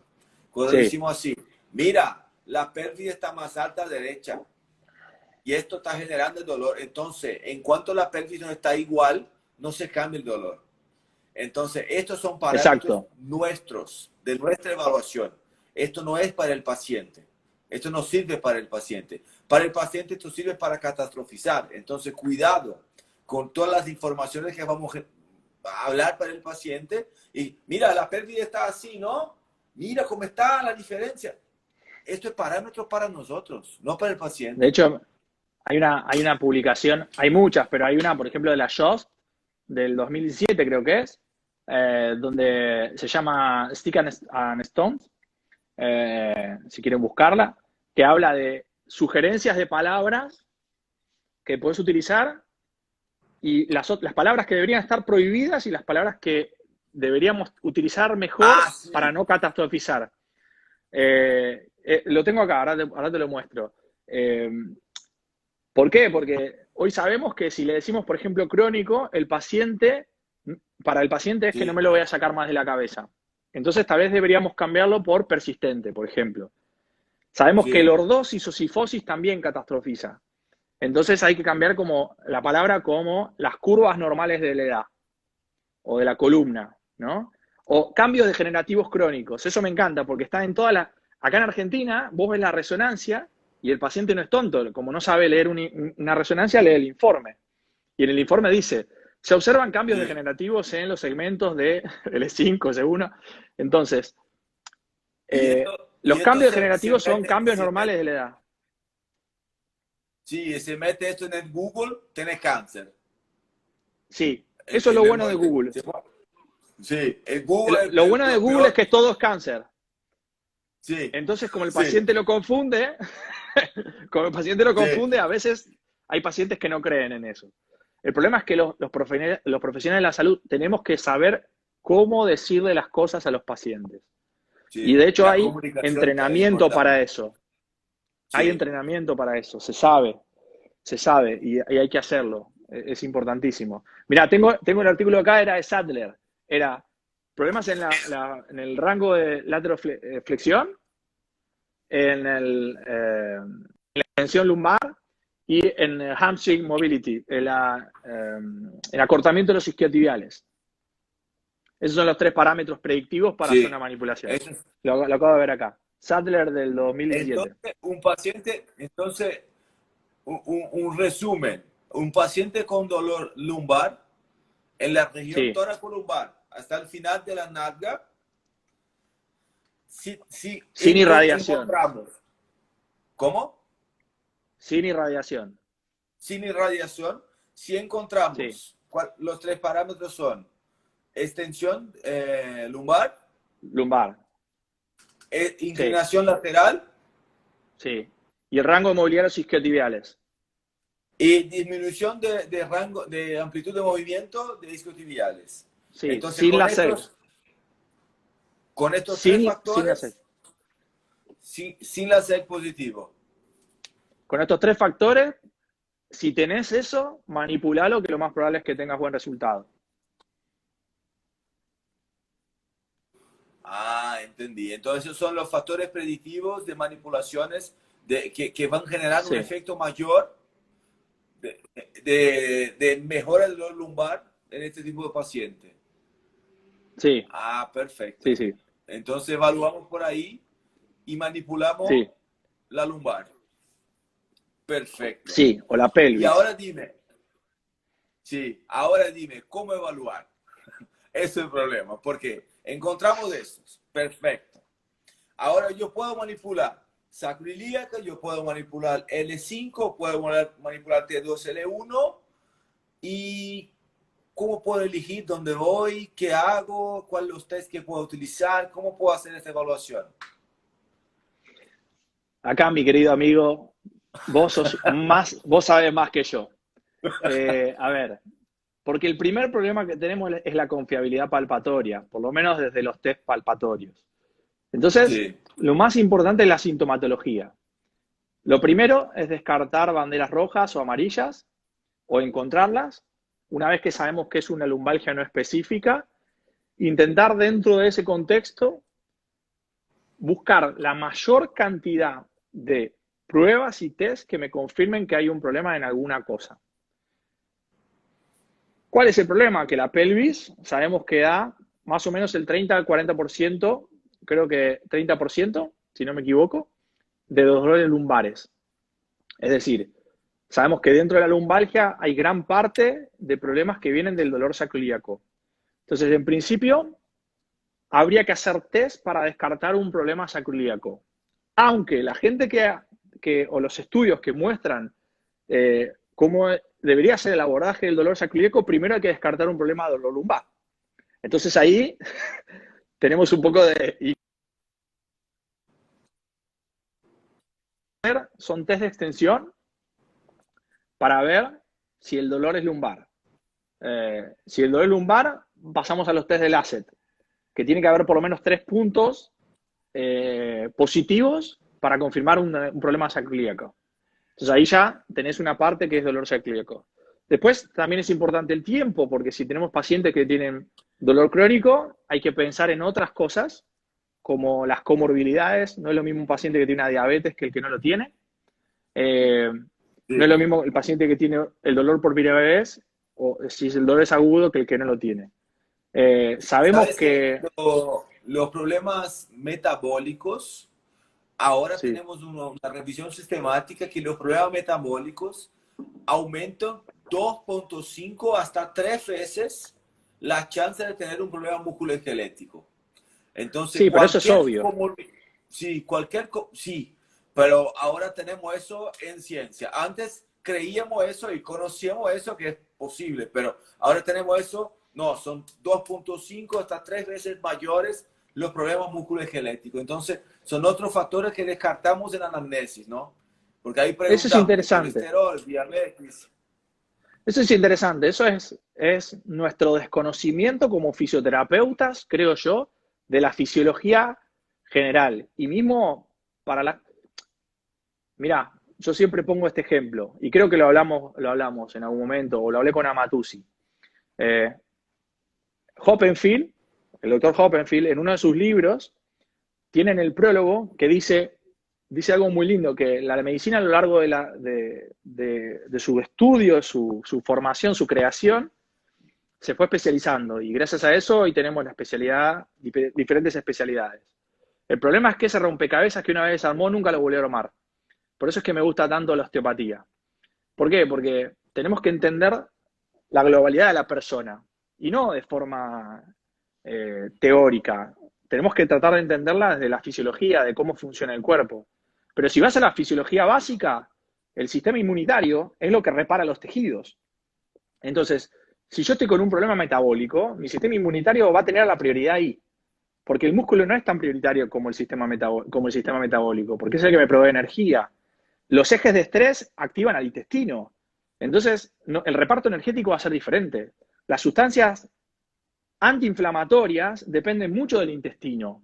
S1: Cuando
S2: Sí,
S1: decimos así, mira, la pérdida está más alta a derecha y esto está generando el dolor. Entonces, en cuanto la pérdida no está igual, no se cambia el dolor. Entonces, estos son parámetros
S2: exacto.
S1: nuestros, de nuestra evaluación. Esto no es para el paciente. Esto no sirve para el paciente. Para el paciente esto sirve para catastrofizar. Entonces, cuidado con todas las informaciones que vamos a hablar para el paciente. Y mira, la pérdida está así, ¿no? Mira cómo está la diferencia. Esto es parámetro para nosotros, no para el
S2: De
S1: paciente.
S2: hecho, hay una publicación, hay muchas, pero hay una, por ejemplo, de la Jost, del 2017 creo que es, donde se llama Stick and Stones, si quieren buscarla, que habla de sugerencias de palabras que puedes utilizar y las palabras que deberían estar prohibidas y las palabras que deberíamos utilizar mejor
S1: Ah,
S2: para
S1: sí,
S2: no catastrofizar. Lo tengo acá, ahora te lo muestro. ¿Por qué? Porque hoy sabemos que si le decimos, por ejemplo, crónico, para el paciente es que no
S1: sí,
S2: me lo voy a sacar más de la cabeza. Entonces, tal vez deberíamos cambiarlo por persistente, por ejemplo. Sabemos que
S1: sí,
S2: lordosis o sifosis también catastrofiza. Entonces hay que cambiar como la palabra como las curvas normales de la edad o de la columna, ¿no? O cambios degenerativos crónicos. Eso me encanta porque está en toda la... Acá en Argentina vos ves la resonancia y el paciente no es tonto. Como no sabe leer una resonancia, lee el informe. Y en el informe dice, se observan cambios
S1: sí.
S2: degenerativos en los segmentos de L5, S1. Entonces,
S1: Y
S2: los
S1: esto
S2: cambios degenerativos son cambios
S1: se
S2: normales
S1: mete,
S2: de la edad.
S1: sí, se mete esto en el Google, tiene cáncer.
S2: Sí, eso es lo bueno de Google.
S1: Sí, el Google
S2: Lo bueno de
S1: lo
S2: Google es
S1: peor.
S2: que todo es cáncer.
S1: Sí,
S2: Entonces, como el
S1: sí,
S2: paciente lo confunde, como el paciente lo
S1: sí,
S2: confunde, a veces hay pacientes que no creen en eso. El problema es que los profesionales de la salud tenemos que saber cómo decirle las cosas a los pacientes. Y
S1: sí.
S2: de hecho
S1: La
S2: hay
S1: comunicación es
S2: entrenamiento para
S1: importante.
S2: eso. Hay
S1: Sí.
S2: entrenamiento para eso, se sabe y hay que hacerlo. Es importantísimo. Mira, tengo el artículo acá, era de Sadler. Era problemas en el rango de lateroflexión, en la extensión lumbar y en hamstring mobility, el acortamiento de los isquiotibiales. Esos son los tres parámetros predictivos para hacer
S1: Sí.
S2: una manipulación.
S1: Eso es-
S2: Lo acabo de ver acá. Sadler del 2017.
S1: Entonces, un paciente, entonces, un resumen, un paciente con dolor lumbar en la región
S2: Sí,
S1: toracolumbar hasta el final de la nalga, si
S2: sin irradiación.
S1: encontramos, ¿cómo?
S2: Sin irradiación.
S1: Sin irradiación, si
S2: Sí,
S1: encontramos, los tres parámetros son extensión lumbar,
S2: lumbar. Sí,
S1: inclinación lateral
S2: sí. Y el rango de movilidad de los isquiotibiales.
S1: y disminución de rango de amplitud de movimiento de isquiotibiales.
S2: Sí,
S1: Entonces,
S2: sin la SEC.
S1: con estos tres
S2: Sin la SEC.
S1: factores, sin la SEC positivo.
S2: Con estos tres factores, si tenés eso, manipulalo, que lo más probable es que tengas buen resultado.
S1: Ah, entendí. Entonces, esos son los factores predictivos de manipulaciones que van a generar un
S2: Sí,
S1: efecto mayor de mejora del dolor lumbar en este tipo de paciente.
S2: sí,
S1: Ah,
S2: sí,
S1: perfecto.
S2: sí,
S1: Entonces evaluamos por ahí y manipulamos
S2: sí,
S1: la lumbar. Perfecto.
S2: sí, o la
S1: Y
S2: pelvis.
S1: ahora dime, sí, ahora dime, ¿cómo evaluar? Ese es el problema, porque encontramos estos. Perfecto. Ahora yo puedo manipular sacroiliaca, yo puedo manipular L5, puedo manipular T2L1 y cómo puedo elegir dónde voy, qué hago, cuáles los test que puedo utilizar, cómo puedo hacer esta evaluación.
S2: Acá, mi querido amigo, vos sabés más que yo. A ver, porque el primer problema que tenemos es la confiabilidad palpatoria, por lo menos desde los test palpatorios. Entonces,
S1: Sí,
S2: lo más importante es la sintomatología. Lo primero es descartar banderas rojas o amarillas o encontrarlas. Una vez que sabemos que es una lumbalgia no específica, intentar dentro de ese contexto buscar la mayor cantidad de pruebas y test que me confirmen que hay un problema en alguna cosa. ¿Cuál es el problema? Que la pelvis sabemos que da más o menos el 30 al 40%, creo que 30%, si no me equivoco, de dolores lumbares. Es decir, sabemos que dentro de la lumbalgia hay gran parte de problemas que vienen del dolor sacroiliaco. Entonces, en principio, habría que hacer test para descartar un problema sacroiliaco. Aunque la gente o los estudios que muestran cómo debería ser el abordaje del dolor sacroiliaco, primero hay que descartar un problema de dolor lumbar. Entonces ahí tenemos un poco de... Son test de extensión para ver si el dolor es lumbar. Si el dolor es lumbar, pasamos a los test del asset, que tiene que haber por lo menos 3 puntos positivos para confirmar un problema sacroiliaco. Entonces ahí ya tenés una parte que es dolor sacroiliaco. Después también es importante el tiempo, porque si tenemos pacientes que tienen dolor crónico, hay que pensar en otras cosas, como las comorbilidades. No es lo mismo un paciente que tiene una diabetes que el que no lo tiene. No es
S1: Sí.
S2: lo mismo el paciente que tiene el dolor por primera vez, o si el dolor es agudo, que el que no lo tiene. Sabemos
S1: ¿Sabes qué?
S2: que...
S1: Los problemas metabólicos, ahora
S2: Sí,
S1: tenemos una revisión sistemática que los problemas metabólicos aumentan 2.5 hasta 3 veces la chance de tener un problema musculoesquelético. Entonces,
S2: sí, pero eso es obvio.
S1: sí, sí, pero ahora tenemos eso en ciencia. Antes creíamos eso y conocíamos eso que es posible, pero ahora tenemos eso, no, son 2.5 hasta 3 veces mayores los problemas musculoesqueléticos. Entonces, son otros factores que descartamos en la anamnesis, ¿no? Porque ahí
S2: Eso es
S1: preguntamos,
S2: interesante.
S1: colesterol, diabetes.
S2: Eso es interesante. Eso es nuestro desconocimiento como fisioterapeutas, creo yo, de la fisiología general. Y mismo para la... Mirá, yo siempre pongo este ejemplo, y creo que lo hablamos en algún momento, o lo hablé con Amatusi. Eh, Hoppenfield, el doctor Hoppenfield, en uno de sus libros, tiene en el prólogo que dice algo muy lindo, que la medicina a lo largo de su estudio, su formación, su creación, se fue especializando y gracias a eso hoy tenemos la especialidad, diferentes especialidades. El problema es que ese rompecabezas que una vez armó nunca lo volvió a armar. Por eso es que me gusta tanto la osteopatía. ¿Por qué? Porque tenemos que entender la globalidad de la persona y no de forma teórica. Tenemos que tratar de entenderla desde la fisiología, de cómo funciona el cuerpo. Pero si vas a la fisiología básica, el sistema inmunitario es lo que repara los tejidos. Entonces, si yo estoy con un problema metabólico, mi sistema inmunitario va a tener la prioridad ahí. Porque el músculo no es tan prioritario como el sistema metabólico, porque es el que me provee energía. Los ejes de estrés activan al intestino. Entonces, el reparto energético va a ser diferente. Las sustancias antiinflamatorias dependen mucho del intestino.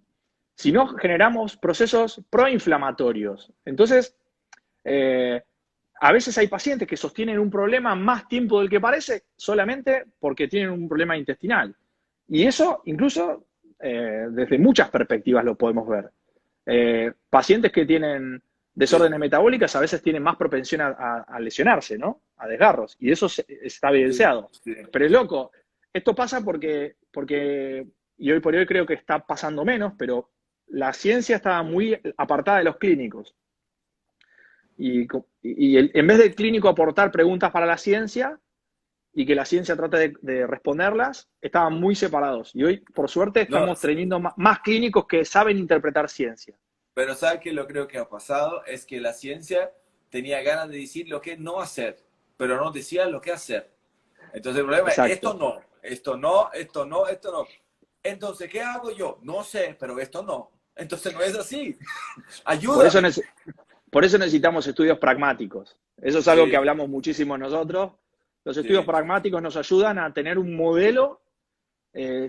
S2: Si no, generamos procesos proinflamatorios. Entonces, a veces hay pacientes que sostienen un problema más tiempo del que parece solamente porque tienen un problema intestinal. Y eso incluso desde muchas perspectivas lo podemos ver. Pacientes que tienen
S1: Sí,
S2: desórdenes metabólicas a veces tienen más propensión a lesionarse, ¿no? A desgarros. Y eso está
S1: sí,
S2: evidenciado.
S1: sí.
S2: Pero es loco. Esto pasa porque, y hoy por hoy creo que está pasando menos, pero la ciencia estaba muy apartada de los clínicos. En vez del clínico aportar preguntas para la ciencia y que la ciencia trate de responderlas, estaban muy separados. Y hoy, por suerte,
S1: No,
S2: estamos teniendo más clínicos que saben interpretar ciencia.
S1: pero ¿sabe qué? Lo creo que ha pasado es que la ciencia tenía ganas de decir lo que no hacer, pero no decía lo que hacer. Entonces el problema es, esto
S2: Exacto.
S1: no, esto no, esto no, esto no. Entonces, ¿qué hago yo? No sé, pero esto no. Entonces no es así.
S2: Por eso,
S1: Ayúdame.
S2: por eso necesitamos estudios pragmáticos. Eso es algo que
S1: Sí,
S2: hablamos muchísimo nosotros. Los estudios
S1: sí.
S2: pragmáticos nos ayudan a tener un modelo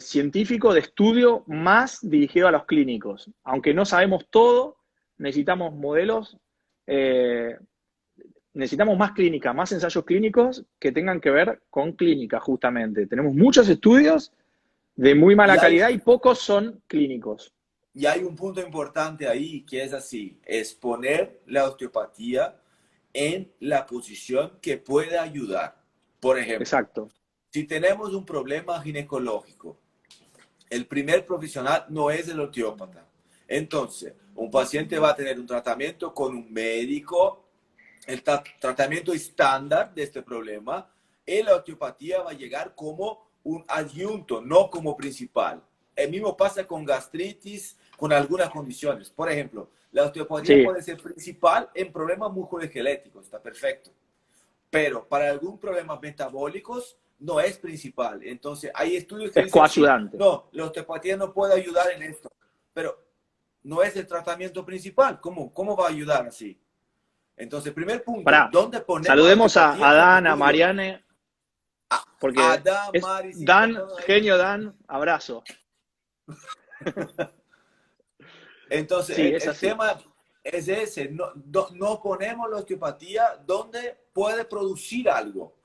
S2: científico de estudio más dirigido a los clínicos. Aunque no sabemos todo, necesitamos modelos, eh, necesitamos más clínica, más ensayos clínicos que tengan que ver con clínica, justamente. Tenemos muchos estudios de muy
S1: Y
S2: mala
S1: hay,
S2: calidad y pocos son clínicos.
S1: y hay un punto importante ahí que es así, es poner la osteopatía en la posición que puede ayudar. Por ejemplo,
S2: Exacto.
S1: si tenemos un problema ginecológico, el primer profesional no es el osteópata. Entonces, un paciente va a tener un tratamiento con un médico, el tratamiento estándar de este problema, y la osteopatía va a llegar como un adjunto, no como principal. El mismo pasa con gastritis, con algunas condiciones. Por ejemplo, la osteopatía
S2: Sí,
S1: puede ser principal en problemas musculoesqueléticos, está perfecto. Pero para algún problema metabólicos no es principal. Entonces, hay estudios que
S2: es
S1: dicen, sí,
S2: coayudante.
S1: no, la osteopatía no puede ayudar en esto, pero no es el tratamiento principal. ¿Cómo va a ayudar así? Entonces, primer punto,
S2: Pará,
S1: ¿dónde ponemos la
S2: saludemos a
S1: osteopatía en los
S2: Dan, a
S1: estudios?
S2: Mariane. Porque
S1: Adán,
S2: es
S1: Mari, sí, está
S2: Dan,
S1: todo ahí.
S2: genio Dan, abrazo.
S1: Entonces,
S2: Sí, es
S1: el
S2: así.
S1: tema es ese, no ponemos la osteopatía donde puede producir algo.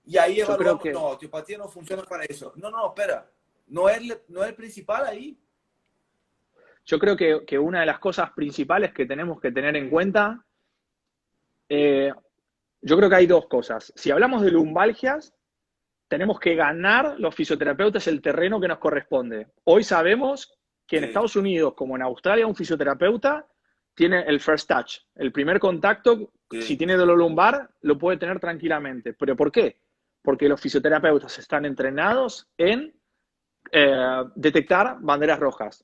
S1: Y ahí
S2: Yo creo
S1: evaluamos,
S2: que,
S1: no, osteopatía no funciona para eso. No, no, espera, no es el principal ahí.
S2: yo creo que una de las cosas principales que tenemos que tener en cuenta, eh, yo creo que hay dos cosas. Si hablamos de lumbalgias, tenemos que ganar los fisioterapeutas el terreno que nos corresponde. Hoy sabemos que en
S1: Sí,
S2: Estados Unidos, como en Australia, un fisioterapeuta tiene el first touch, el primer contacto. Si
S1: sí,
S2: tiene dolor lumbar, lo puede tener tranquilamente. ¿Pero por qué? Porque los fisioterapeutas están entrenados en detectar banderas rojas.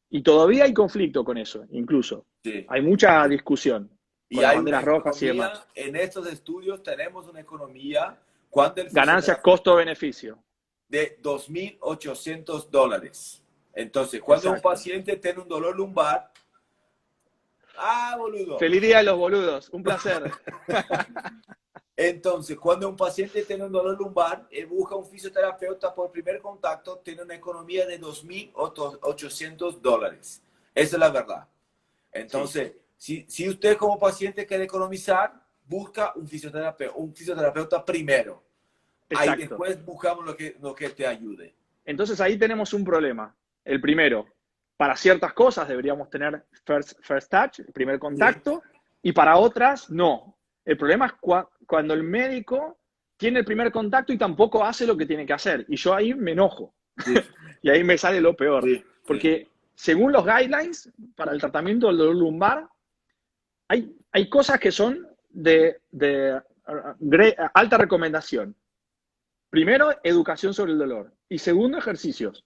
S2: Y todavía hay conflicto con eso, incluso.
S1: sí,
S2: Hay mucha
S1: sí.
S2: discusión
S1: Y
S2: con las
S1: hay una
S2: banderas rojas y
S1: economía,
S2: demás.
S1: en estos estudios tenemos una economía cuando el
S2: Ganancias,
S1: fisioterapeuta
S2: costo-beneficio.
S1: de $2.800. Entonces, cuando un
S2: Exacto.
S1: paciente tiene un dolor lumbar, boludo.
S2: Feliz día de los boludos. Un placer.
S1: Entonces, cuando un paciente tiene un dolor lumbar, busca un fisioterapeuta por primer contacto, tiene una economía de $2.800. Esa es la verdad.
S2: Sí,
S1: Entonces, si usted como paciente quiere economizar, busca un fisioterapeuta primero. Ahí
S2: exacto.
S1: después buscamos lo que te ayude.
S2: Entonces ahí tenemos un problema. El primero, para ciertas cosas deberíamos tener first touch, el primer
S1: Sí,
S2: contacto, y para otras no. El problema es cuando el médico tiene el primer contacto y tampoco hace lo que tiene que hacer. Y yo ahí me enojo.
S1: sí,
S2: Y ahí me sale lo peor.
S1: sí, sí,
S2: Porque según los guidelines para el tratamiento del dolor lumbar, hay cosas que son de alta recomendación. Primero, educación sobre el dolor. Y segundo, ejercicios.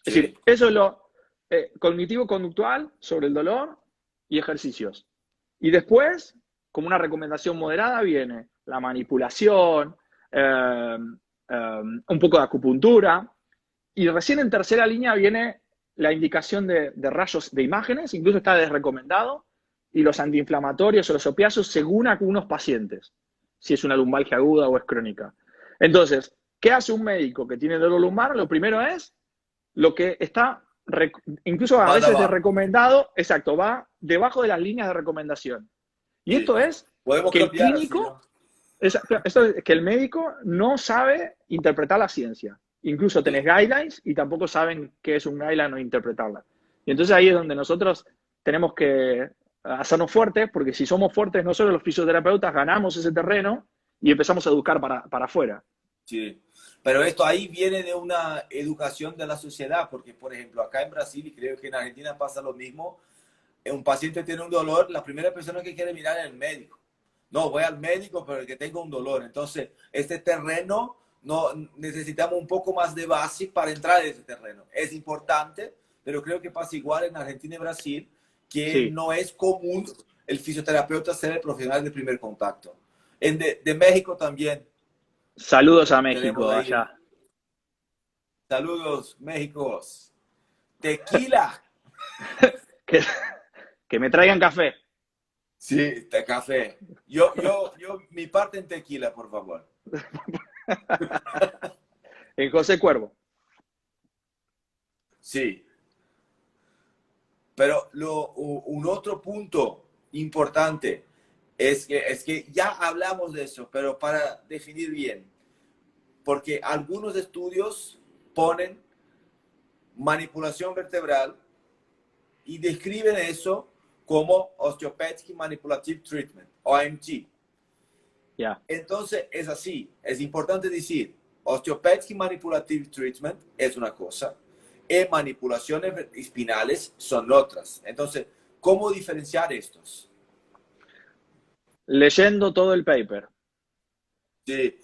S2: Es
S1: sí,
S2: decir, eso es lo cognitivo-conductual sobre el dolor y ejercicios. Y después, como una recomendación moderada, viene la manipulación, un poco de acupuntura. Y recién en tercera línea viene la indicación de rayos de imágenes, incluso está desrecomendado, y los antiinflamatorios o los opiáceos según algunos pacientes, si es una lumbalgia aguda o es crónica. Entonces, ¿qué hace un médico que tiene dolor lumbar? Lo primero es lo que está, incluso a
S1: más
S2: veces de
S1: abajo.
S2: recomendado, exacto, va debajo de las líneas de recomendación. Y
S1: Sí.
S2: esto es
S1: Podemos
S2: que el
S1: cambiar así, ¿no?
S2: clínico, esto es que el médico no sabe interpretar la ciencia. Incluso tenés
S1: Sí,
S2: guidelines y tampoco saben qué es un guideline o interpretarla. Y entonces ahí es donde nosotros tenemos que hacernos fuertes, porque si somos fuertes, nosotros los fisioterapeutas ganamos ese terreno y empezamos a educar para afuera.
S1: sí. Pero esto ahí viene de una educación de la sociedad, porque por ejemplo acá en Brasil y creo que en Argentina pasa lo mismo, un paciente tiene un dolor, la primera persona que quiere mirar es el médico. No, voy al médico, pero el que tenga un dolor. Entonces, este terreno, no necesitamos un poco más de base para entrar en ese terreno. Es importante, pero creo que pasa igual en Argentina y Brasil, que
S2: Sí.
S1: no es común el fisioterapeuta ser el profesional de primer contacto. De México también
S2: Saludos a
S1: tenemos
S2: México,
S1: ahí.
S2: allá.
S1: Saludos, México. Tequila.
S2: Que, que me traigan café.
S1: Sí, de café. Yo, mi parte en tequila, por favor.
S2: En José Cuervo.
S1: Sí, pero un otro punto importante es que ya hablamos de eso, pero para definir bien, porque algunos estudios ponen manipulación vertebral y describen eso como Osteopathic Manipulative Treatment, OMT.
S2: Ya.
S1: Entonces es así, es importante decir, Osteopathic Manipulative Treatment es una cosa y manipulaciones espinales son otras. Entonces, ¿cómo diferenciar estos?
S2: Leyendo todo el paper.
S1: Sí.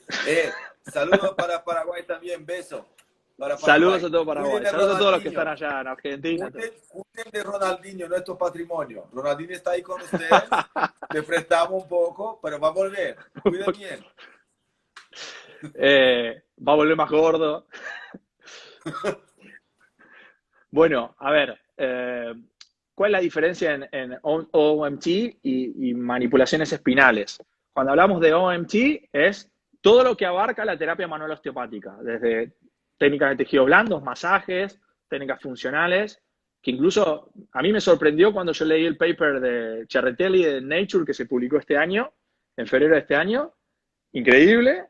S1: Saludos para Paraguay también, beso para
S2: Saludos
S1: Paraguay.
S2: a todo
S1: Cuiden
S2: Paraguay.
S1: de
S2: Saludos a todos los que están
S1: Ronaldinho.
S2: allá en Argentina.
S1: Cuiden de Ronaldinho, nuestro patrimonio. Ronaldinho está ahí con ustedes. Le prestamos un poco, pero va a volver. Cuiden bien.
S2: Va a volver más gordo. Bueno, a ver, ¿cuál es la diferencia en OMT y manipulaciones espinales? Cuando hablamos de OMT es todo lo que abarca la terapia manual osteopática, desde técnicas de tejidos blandos, masajes, técnicas funcionales, que incluso a mí me sorprendió cuando yo leí el paper de Cerretelli de Nature que se publicó este año, en febrero de este año, increíble,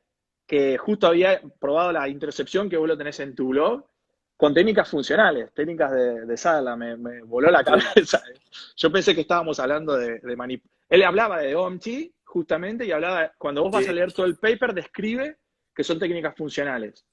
S2: que justo había probado la intercepción que vos lo tenés en tu blog, con técnicas funcionales, técnicas de sala, me voló la cabeza. Yo pensé que estábamos hablando de manipulación. Él hablaba de OMT, justamente, y hablaba, cuando vos vas a
S1: Sí,
S2: leer todo el paper, describe que son técnicas funcionales.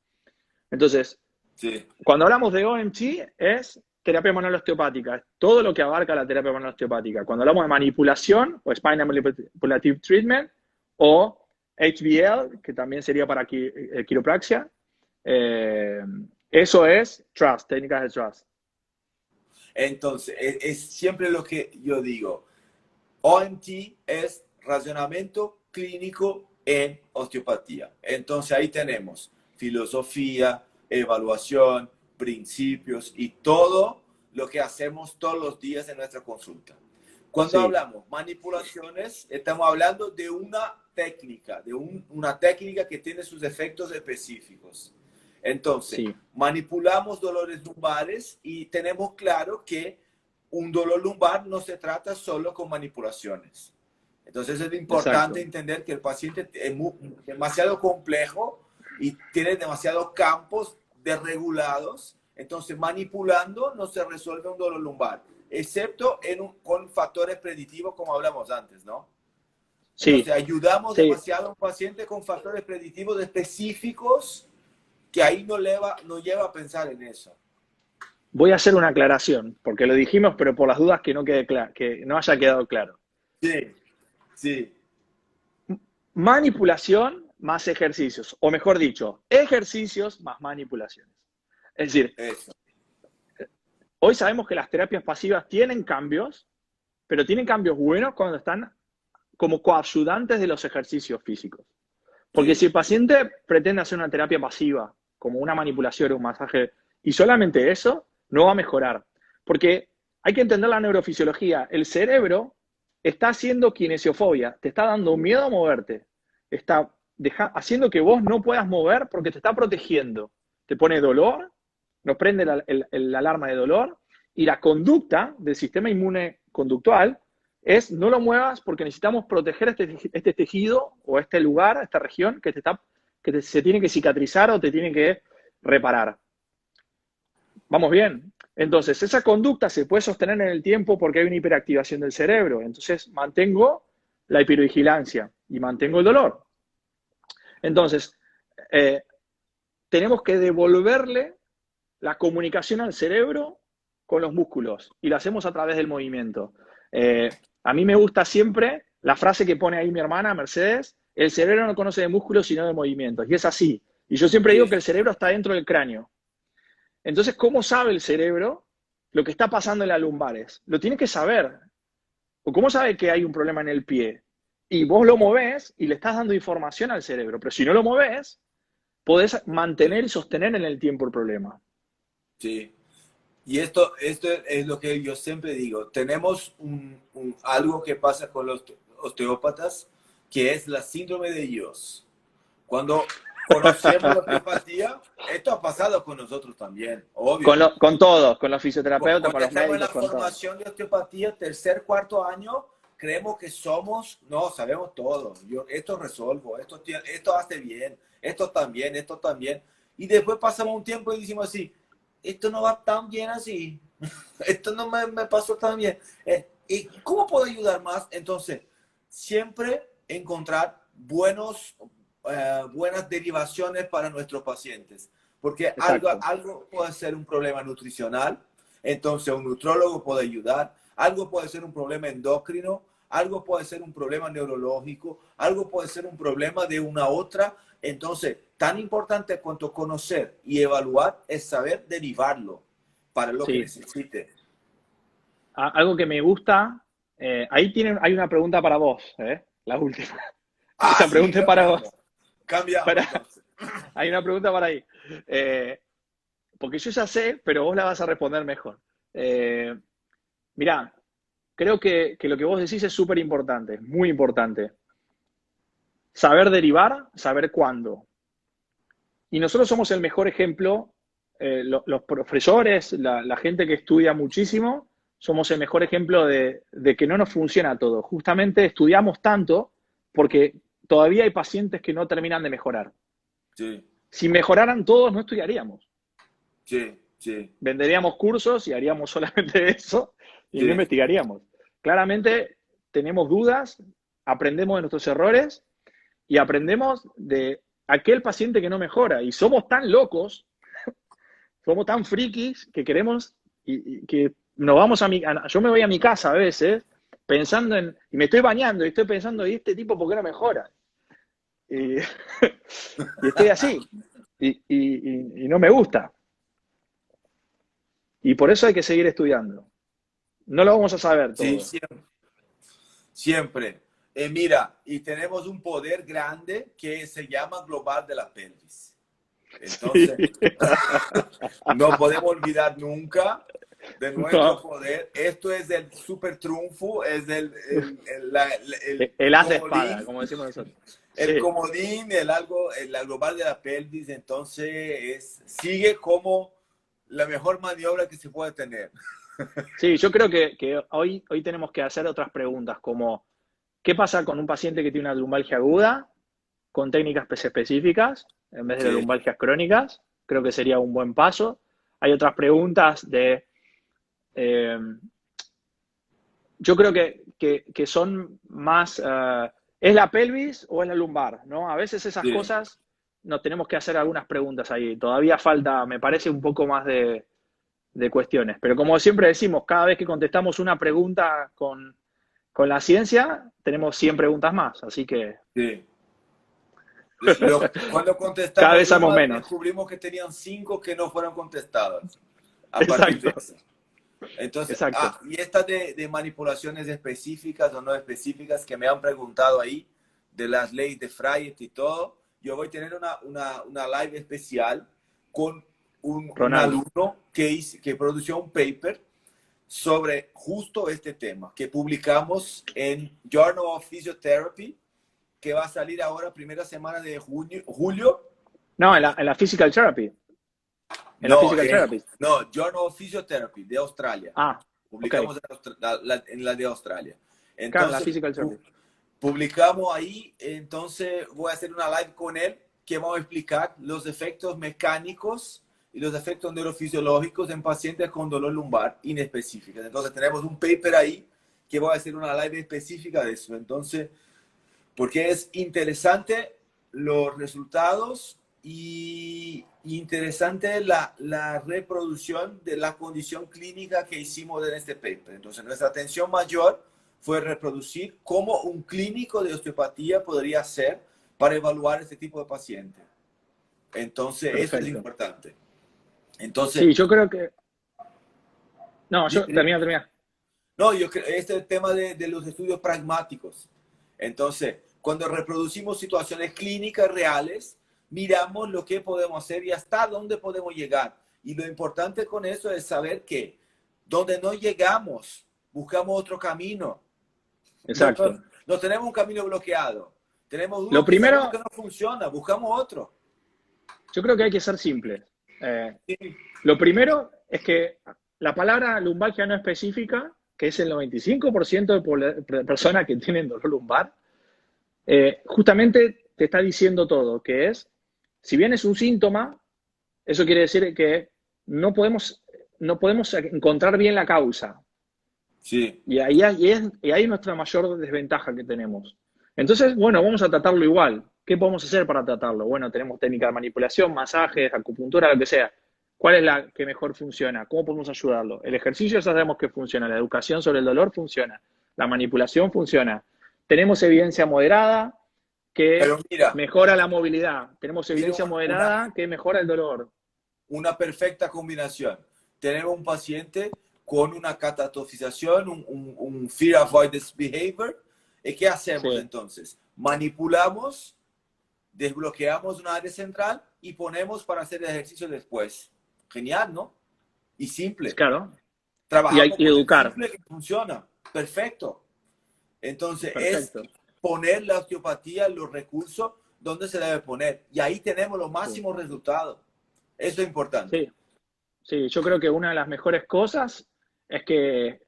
S2: Entonces,
S1: sí.
S2: cuando hablamos de OMT, es terapia manual osteopática, es todo lo que abarca la terapia manual osteopática. Cuando hablamos de manipulación, o Spinal Manipulative Treatment, o HBL, que también sería para quiropraxia, eso es trust, técnicas de trust.
S1: Entonces, es siempre lo que yo digo. OMT es razonamiento clínico en osteopatía. Entonces ahí tenemos filosofía, evaluación, principios y todo lo que hacemos todos los días en nuestra consulta. Cuando
S2: Sí,
S1: hablamos manipulaciones, estamos hablando de una técnica, una técnica que tiene sus efectos específicos. Entonces,
S2: sí,
S1: manipulamos dolores lumbares y tenemos claro que un dolor lumbar no se trata solo con manipulaciones. Entonces es importante
S2: exacto.
S1: entender que el paciente es demasiado complejo y tiene demasiados campos desregulados. Entonces manipulando no se resuelve un dolor lumbar, excepto con factores predictivos como hablamos antes, ¿no?
S2: Sí,
S1: Entonces ayudamos
S2: sí.
S1: demasiado a un paciente con factores predictivos específicos que ahí no lleva a pensar en eso.
S2: Voy a hacer una aclaración, porque lo dijimos, pero por las dudas que no quede claro, que no haya quedado claro.
S1: Sí, sí,
S2: Manipulación más ejercicios, o mejor dicho, ejercicios más manipulaciones. Es decir,
S1: eso.
S2: hoy sabemos que las terapias pasivas tienen cambios, pero tienen cambios buenos cuando están como coayudantes de los ejercicios físicos. Porque si
S1: Sí,
S2: el paciente pretende hacer una terapia pasiva, como una manipulación o un masaje, y solamente eso, no va a mejorar. Porque hay que entender la neurofisiología. El cerebro está haciendo kinesiofobia, te está dando miedo a moverte, está haciendo que vos no puedas mover porque te está protegiendo. Te pone dolor, nos prende la alarma de dolor, y la conducta del sistema inmune conductual es no lo muevas porque necesitamos proteger este tejido o este lugar, esta región se tiene que cicatrizar o te tiene que reparar. ¿Vamos bien? Entonces, esa conducta se puede sostener en el tiempo porque hay una hiperactivación del cerebro. Entonces, mantengo la hipervigilancia y mantengo el dolor. Entonces, eh, tenemos que devolverle la comunicación al cerebro con los músculos y lo hacemos a través del movimiento. A mí me gusta siempre la frase que pone ahí mi hermana, Mercedes, el cerebro no conoce de músculos sino de movimientos. Y es así. Y yo siempre digo que
S1: sí.
S2: el cerebro está dentro del cráneo. Entonces, ¿cómo sabe el cerebro lo que está pasando en las lumbares? Lo tiene que saber. ¿O cómo sabe que hay un problema en el pie? Y vos lo movés y le estás dando información al cerebro. Pero si no lo movés, podés mantener y sostener en el tiempo el problema.
S1: Sí. Y esto es lo que yo siempre digo. Tenemos algo que pasa con los osteópatas, que es la síndrome de Dios. Cuando conocemos la osteopatía, esto ha pasado con nosotros también, obvio.
S2: Con todos, con los fisioterapeutas,
S1: Cuando
S2: con los
S1: estamos en la
S2: médicos, con todos.
S1: formación de osteopatía, tercer, cuarto año, creemos que no, sabemos todo. Yo esto resuelvo, esto hace bien, esto también, esto también. Y después pasamos un tiempo y decimos así, esto no va tan bien así, esto no me pasó tan bien. ¿Y cómo puedo ayudar más? Entonces, siempre encontrar buenas derivaciones para nuestros pacientes, porque
S2: Exacto.
S1: algo puede ser un problema nutricional, entonces un nutrólogo puede ayudar, algo puede ser un problema endocrino, algo puede ser un problema neurológico, algo puede ser un problema de una otra. Entonces, tan importante cuanto conocer y evaluar es saber derivarlo para lo que
S2: Sí.
S1: necesite.
S2: Algo que me gusta, hay una pregunta para vos, la última.
S1: Ah,
S2: Esa
S1: sí,
S2: pregunta es para vos.
S1: cambiamos
S2: Para,
S1: entonces.
S2: hay una pregunta para ahí. Porque yo ya sé, pero vos la vas a responder mejor. Mirá, creo que lo que vos decís es súper importante, muy importante. saber derivar, saber cuándo. Y nosotros somos el mejor ejemplo, los profesores, la gente que estudia muchísimo, somos el mejor ejemplo de que no nos funciona todo. Justamente estudiamos tanto porque todavía hay pacientes que no terminan de mejorar.
S1: Sí,
S2: Si mejoraran todos, no estudiaríamos.
S1: sí, sí,
S2: Venderíamos cursos y haríamos solamente eso y no
S1: sí,
S2: investigaríamos. Claramente tenemos dudas, aprendemos de nuestros errores y aprendemos de aquel paciente que no mejora. Y somos tan locos, somos tan frikis que queremos y que nos vamos yo me voy a mi casa a veces pensando y me estoy bañando y estoy pensando, ¿y este tipo por qué no mejora? Y, y estoy así y no me gusta. Y por eso hay que seguir estudiando. No lo vamos a saber
S1: sí,
S2: todo.
S1: siempre. Siempre. Mira, y tenemos un poder grande que se llama global de la pelvis.
S2: Sí.
S1: Entonces, no podemos olvidar nunca de nuestro
S2: No.
S1: poder. Esto es el super triunfo, es
S2: El
S1: el
S2: as de espada,
S1: comodín,
S2: como decimos nosotros.
S1: el
S2: Sí.
S1: comodín, el algo, la global de la pelvis. Entonces, sigue como la mejor maniobra que se puede tener.
S2: Sí, yo creo que hoy tenemos que hacer otras preguntas, como ¿qué pasa con un paciente que tiene una lumbalgia aguda con técnicas específicas en vez de las
S1: Sí,
S2: lumbalgias crónicas? Creo que sería un buen paso. Hay otras preguntas eh, yo creo que son más, ¿es la pelvis o es la lumbar? ¿No? A veces esas
S1: sí,
S2: cosas nos tenemos que hacer algunas preguntas ahí. Todavía falta, me parece, un poco más de cuestiones. Pero como siempre decimos, cada vez que contestamos una pregunta con la ciencia, tenemos 100 preguntas más. Así que
S1: sí. Cuando
S2: cada
S1: contestamos
S2: vez sabemos
S1: una,
S2: menos.
S1: descubrimos que tenían 5 que no fueron contestadas a partir de
S2: Exacto,
S1: eso. Entonces,
S2: exacto.
S1: y estas de manipulaciones específicas o no específicas que me han preguntado ahí, de las leyes de Freiheit y todo, yo voy a tener una live especial con un
S2: Ronaldo.
S1: alumno que produjo un paper sobre justo este tema, que publicamos en Journal of Physiotherapy, que va a salir ahora primera semana de julio.
S2: No, en la Physical Therapy. En la
S1: No,
S2: Physical Therapy.
S1: no, Journal of Physiotherapy de Australia.
S2: Ah, ok.
S1: Publicamos en la de Australia.
S2: Claro, en la
S1: Entonces,
S2: Physical Therapy.
S1: publicamos ahí, entonces voy a hacer una live con él que vamos a explicar los efectos mecánicos y los efectos neurofisiológicos en pacientes con dolor lumbar inespecíficos. Entonces tenemos un paper ahí que voy a hacer una live específica de eso. Entonces, porque es interesante los resultados y interesante la reproducción de la condición clínica que hicimos en este paper. Entonces, nuestra atención mayor fue reproducir cómo un clínico de osteopatía podría ser para evaluar este tipo de paciente. Entonces, eso es
S2: Perfecto.
S1: importante. Entonces,
S2: Sí, yo creo que... No, termina.
S1: no, yo creo, este es el tema de los estudios pragmáticos. Entonces, cuando reproducimos situaciones clínicas reales, miramos lo que podemos hacer y hasta dónde podemos llegar. Y lo importante con eso es saber que donde no llegamos, buscamos otro camino. No,
S2: Exacto.
S1: no tenemos un camino bloqueado. Tenemos
S2: Lo
S1: uno que sabemos
S2: primero,
S1: que no funciona, buscamos otro.
S2: yo creo que hay que ser simple.
S1: Sí,
S2: Lo primero es que la palabra lumbalgia no específica, que es el 95% de personas que tienen dolor lumbar, justamente te está diciendo todo, que es, si bien es un síntoma, eso quiere decir que no podemos encontrar bien la causa.
S1: sí,
S2: Y ahí es nuestra mayor desventaja que tenemos. Entonces, bueno, vamos a tratarlo igual. ¿Qué podemos hacer para tratarlo? Bueno, tenemos técnica de manipulación, masajes, acupuntura, lo que sea. ¿Cuál es la que mejor funciona? ¿Cómo podemos ayudarlo? El ejercicio ya sabemos que funciona, la educación sobre el dolor funciona, la manipulación funciona. Tenemos evidencia moderada que
S1: pero mira,
S2: mejora la movilidad. Tenemos
S1: mira
S2: evidencia moderada que mejora el dolor.
S1: una perfecta combinación. Tenemos un paciente con una catatofización, un fear avoidance behavior. ¿Y qué hacemos
S2: Sí,
S1: entonces? Manipulamos, desbloqueamos una área central y ponemos para hacer el ejercicio después. Genial, ¿no? Y simple.
S2: claro. Y hay
S1: Trabajamos
S2: que
S1: con el
S2: educar.
S1: simple que funciona. Perfecto. Entonces,
S2: Perfecto.
S1: poner la osteopatía, los recursos, donde se debe poner. Y ahí tenemos los
S2: Sí,
S1: máximos resultados. Eso es importante.
S2: sí, sí, yo creo que una de las mejores cosas es que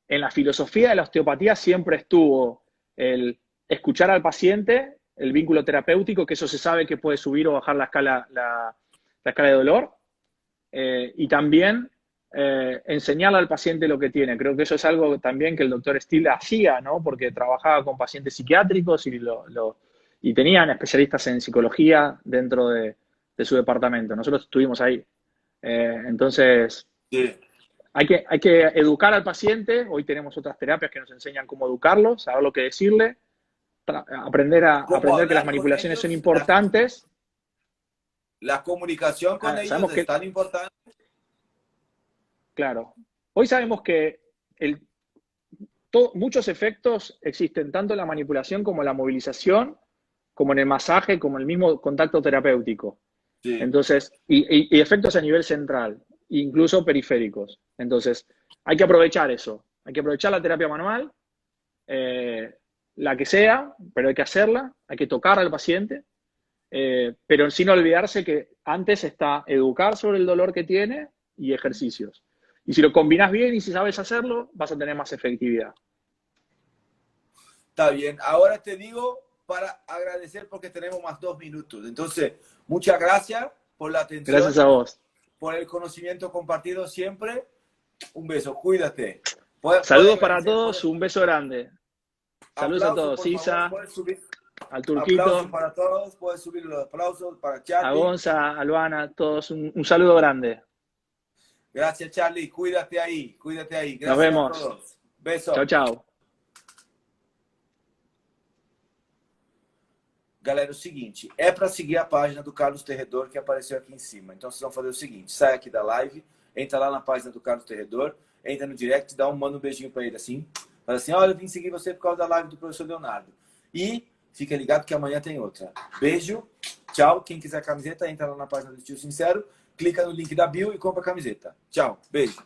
S2: en la filosofía de la osteopatía siempre estuvo el escuchar al paciente, el vínculo terapéutico, que eso se sabe que puede subir o bajar la escala de dolor, y también enseñarle al paciente lo que tiene. Creo que eso es algo también que el doctor Steele hacía, ¿no? Porque trabajaba con pacientes psiquiátricos y tenían especialistas en psicología dentro de su departamento. Nosotros estuvimos ahí. Entonces,
S1: Sí.
S2: hay que educar al paciente. Hoy tenemos otras terapias que nos enseñan cómo educarlo, saber lo que decirle,
S1: Cómo
S2: aprender que las
S1: hablar con
S2: manipulaciones son
S1: ellos,
S2: importantes.
S1: la comunicación con ellos
S2: Sabemos
S1: es
S2: que,
S1: tan importante.
S2: claro, hoy sabemos que muchos efectos existen tanto en la manipulación como en la movilización, como en el masaje, como en el mismo contacto terapéutico.
S1: Sí.
S2: Entonces, y efectos a nivel central, incluso periféricos. Entonces, hay que aprovechar eso. Hay que aprovechar la terapia manual, la que sea, pero hay que hacerla, hay que tocar al paciente, pero sin olvidarse que antes está educar sobre el dolor que tiene y ejercicios. Y si lo combinas bien y si sabes hacerlo, vas a tener más efectividad.
S1: Está bien. Ahora te digo para agradecer porque tenemos más 2 minutos. Entonces, muchas gracias por la
S2: Gracias
S1: atención,
S2: a vos.
S1: por el conocimiento compartido siempre. Un beso, cuídate. Puedes
S2: Saludos para
S1: agradecer,
S2: todos, un beso grande. Saludos a
S1: aplausos,
S2: todos.
S1: por favor,
S2: Isa,
S1: puedes subir.
S2: al
S1: Aplausos
S2: Turquito,
S1: para todos, puedes subir los aplausos para
S2: a
S1: Charlie.
S2: Gonza, a Albana, todos un saludo grande.
S1: Gracias, Charlie. Cuídate ahí, cuídate ahí.
S2: Nos
S1: Gracias a
S2: vemos.
S1: todos. Beso.
S2: Chao, chao.
S1: Galera, é o seguinte, é para seguir a página do Carlos Terredor que apareceu aqui em cima. Então vocês vão fazer o seguinte, sai aqui da live, entra lá na página do Carlos Terredor, entra no direct, manda um beijinho para ele assim, fala assim, olha, eu vim seguir você por causa da live do professor Leonardo. E fica ligado que amanhã tem outra. Beijo, tchau. Quem quiser camiseta, entra lá na página do Tio Sincero, clica no link da bio e compra a camiseta. Tchau, beijo.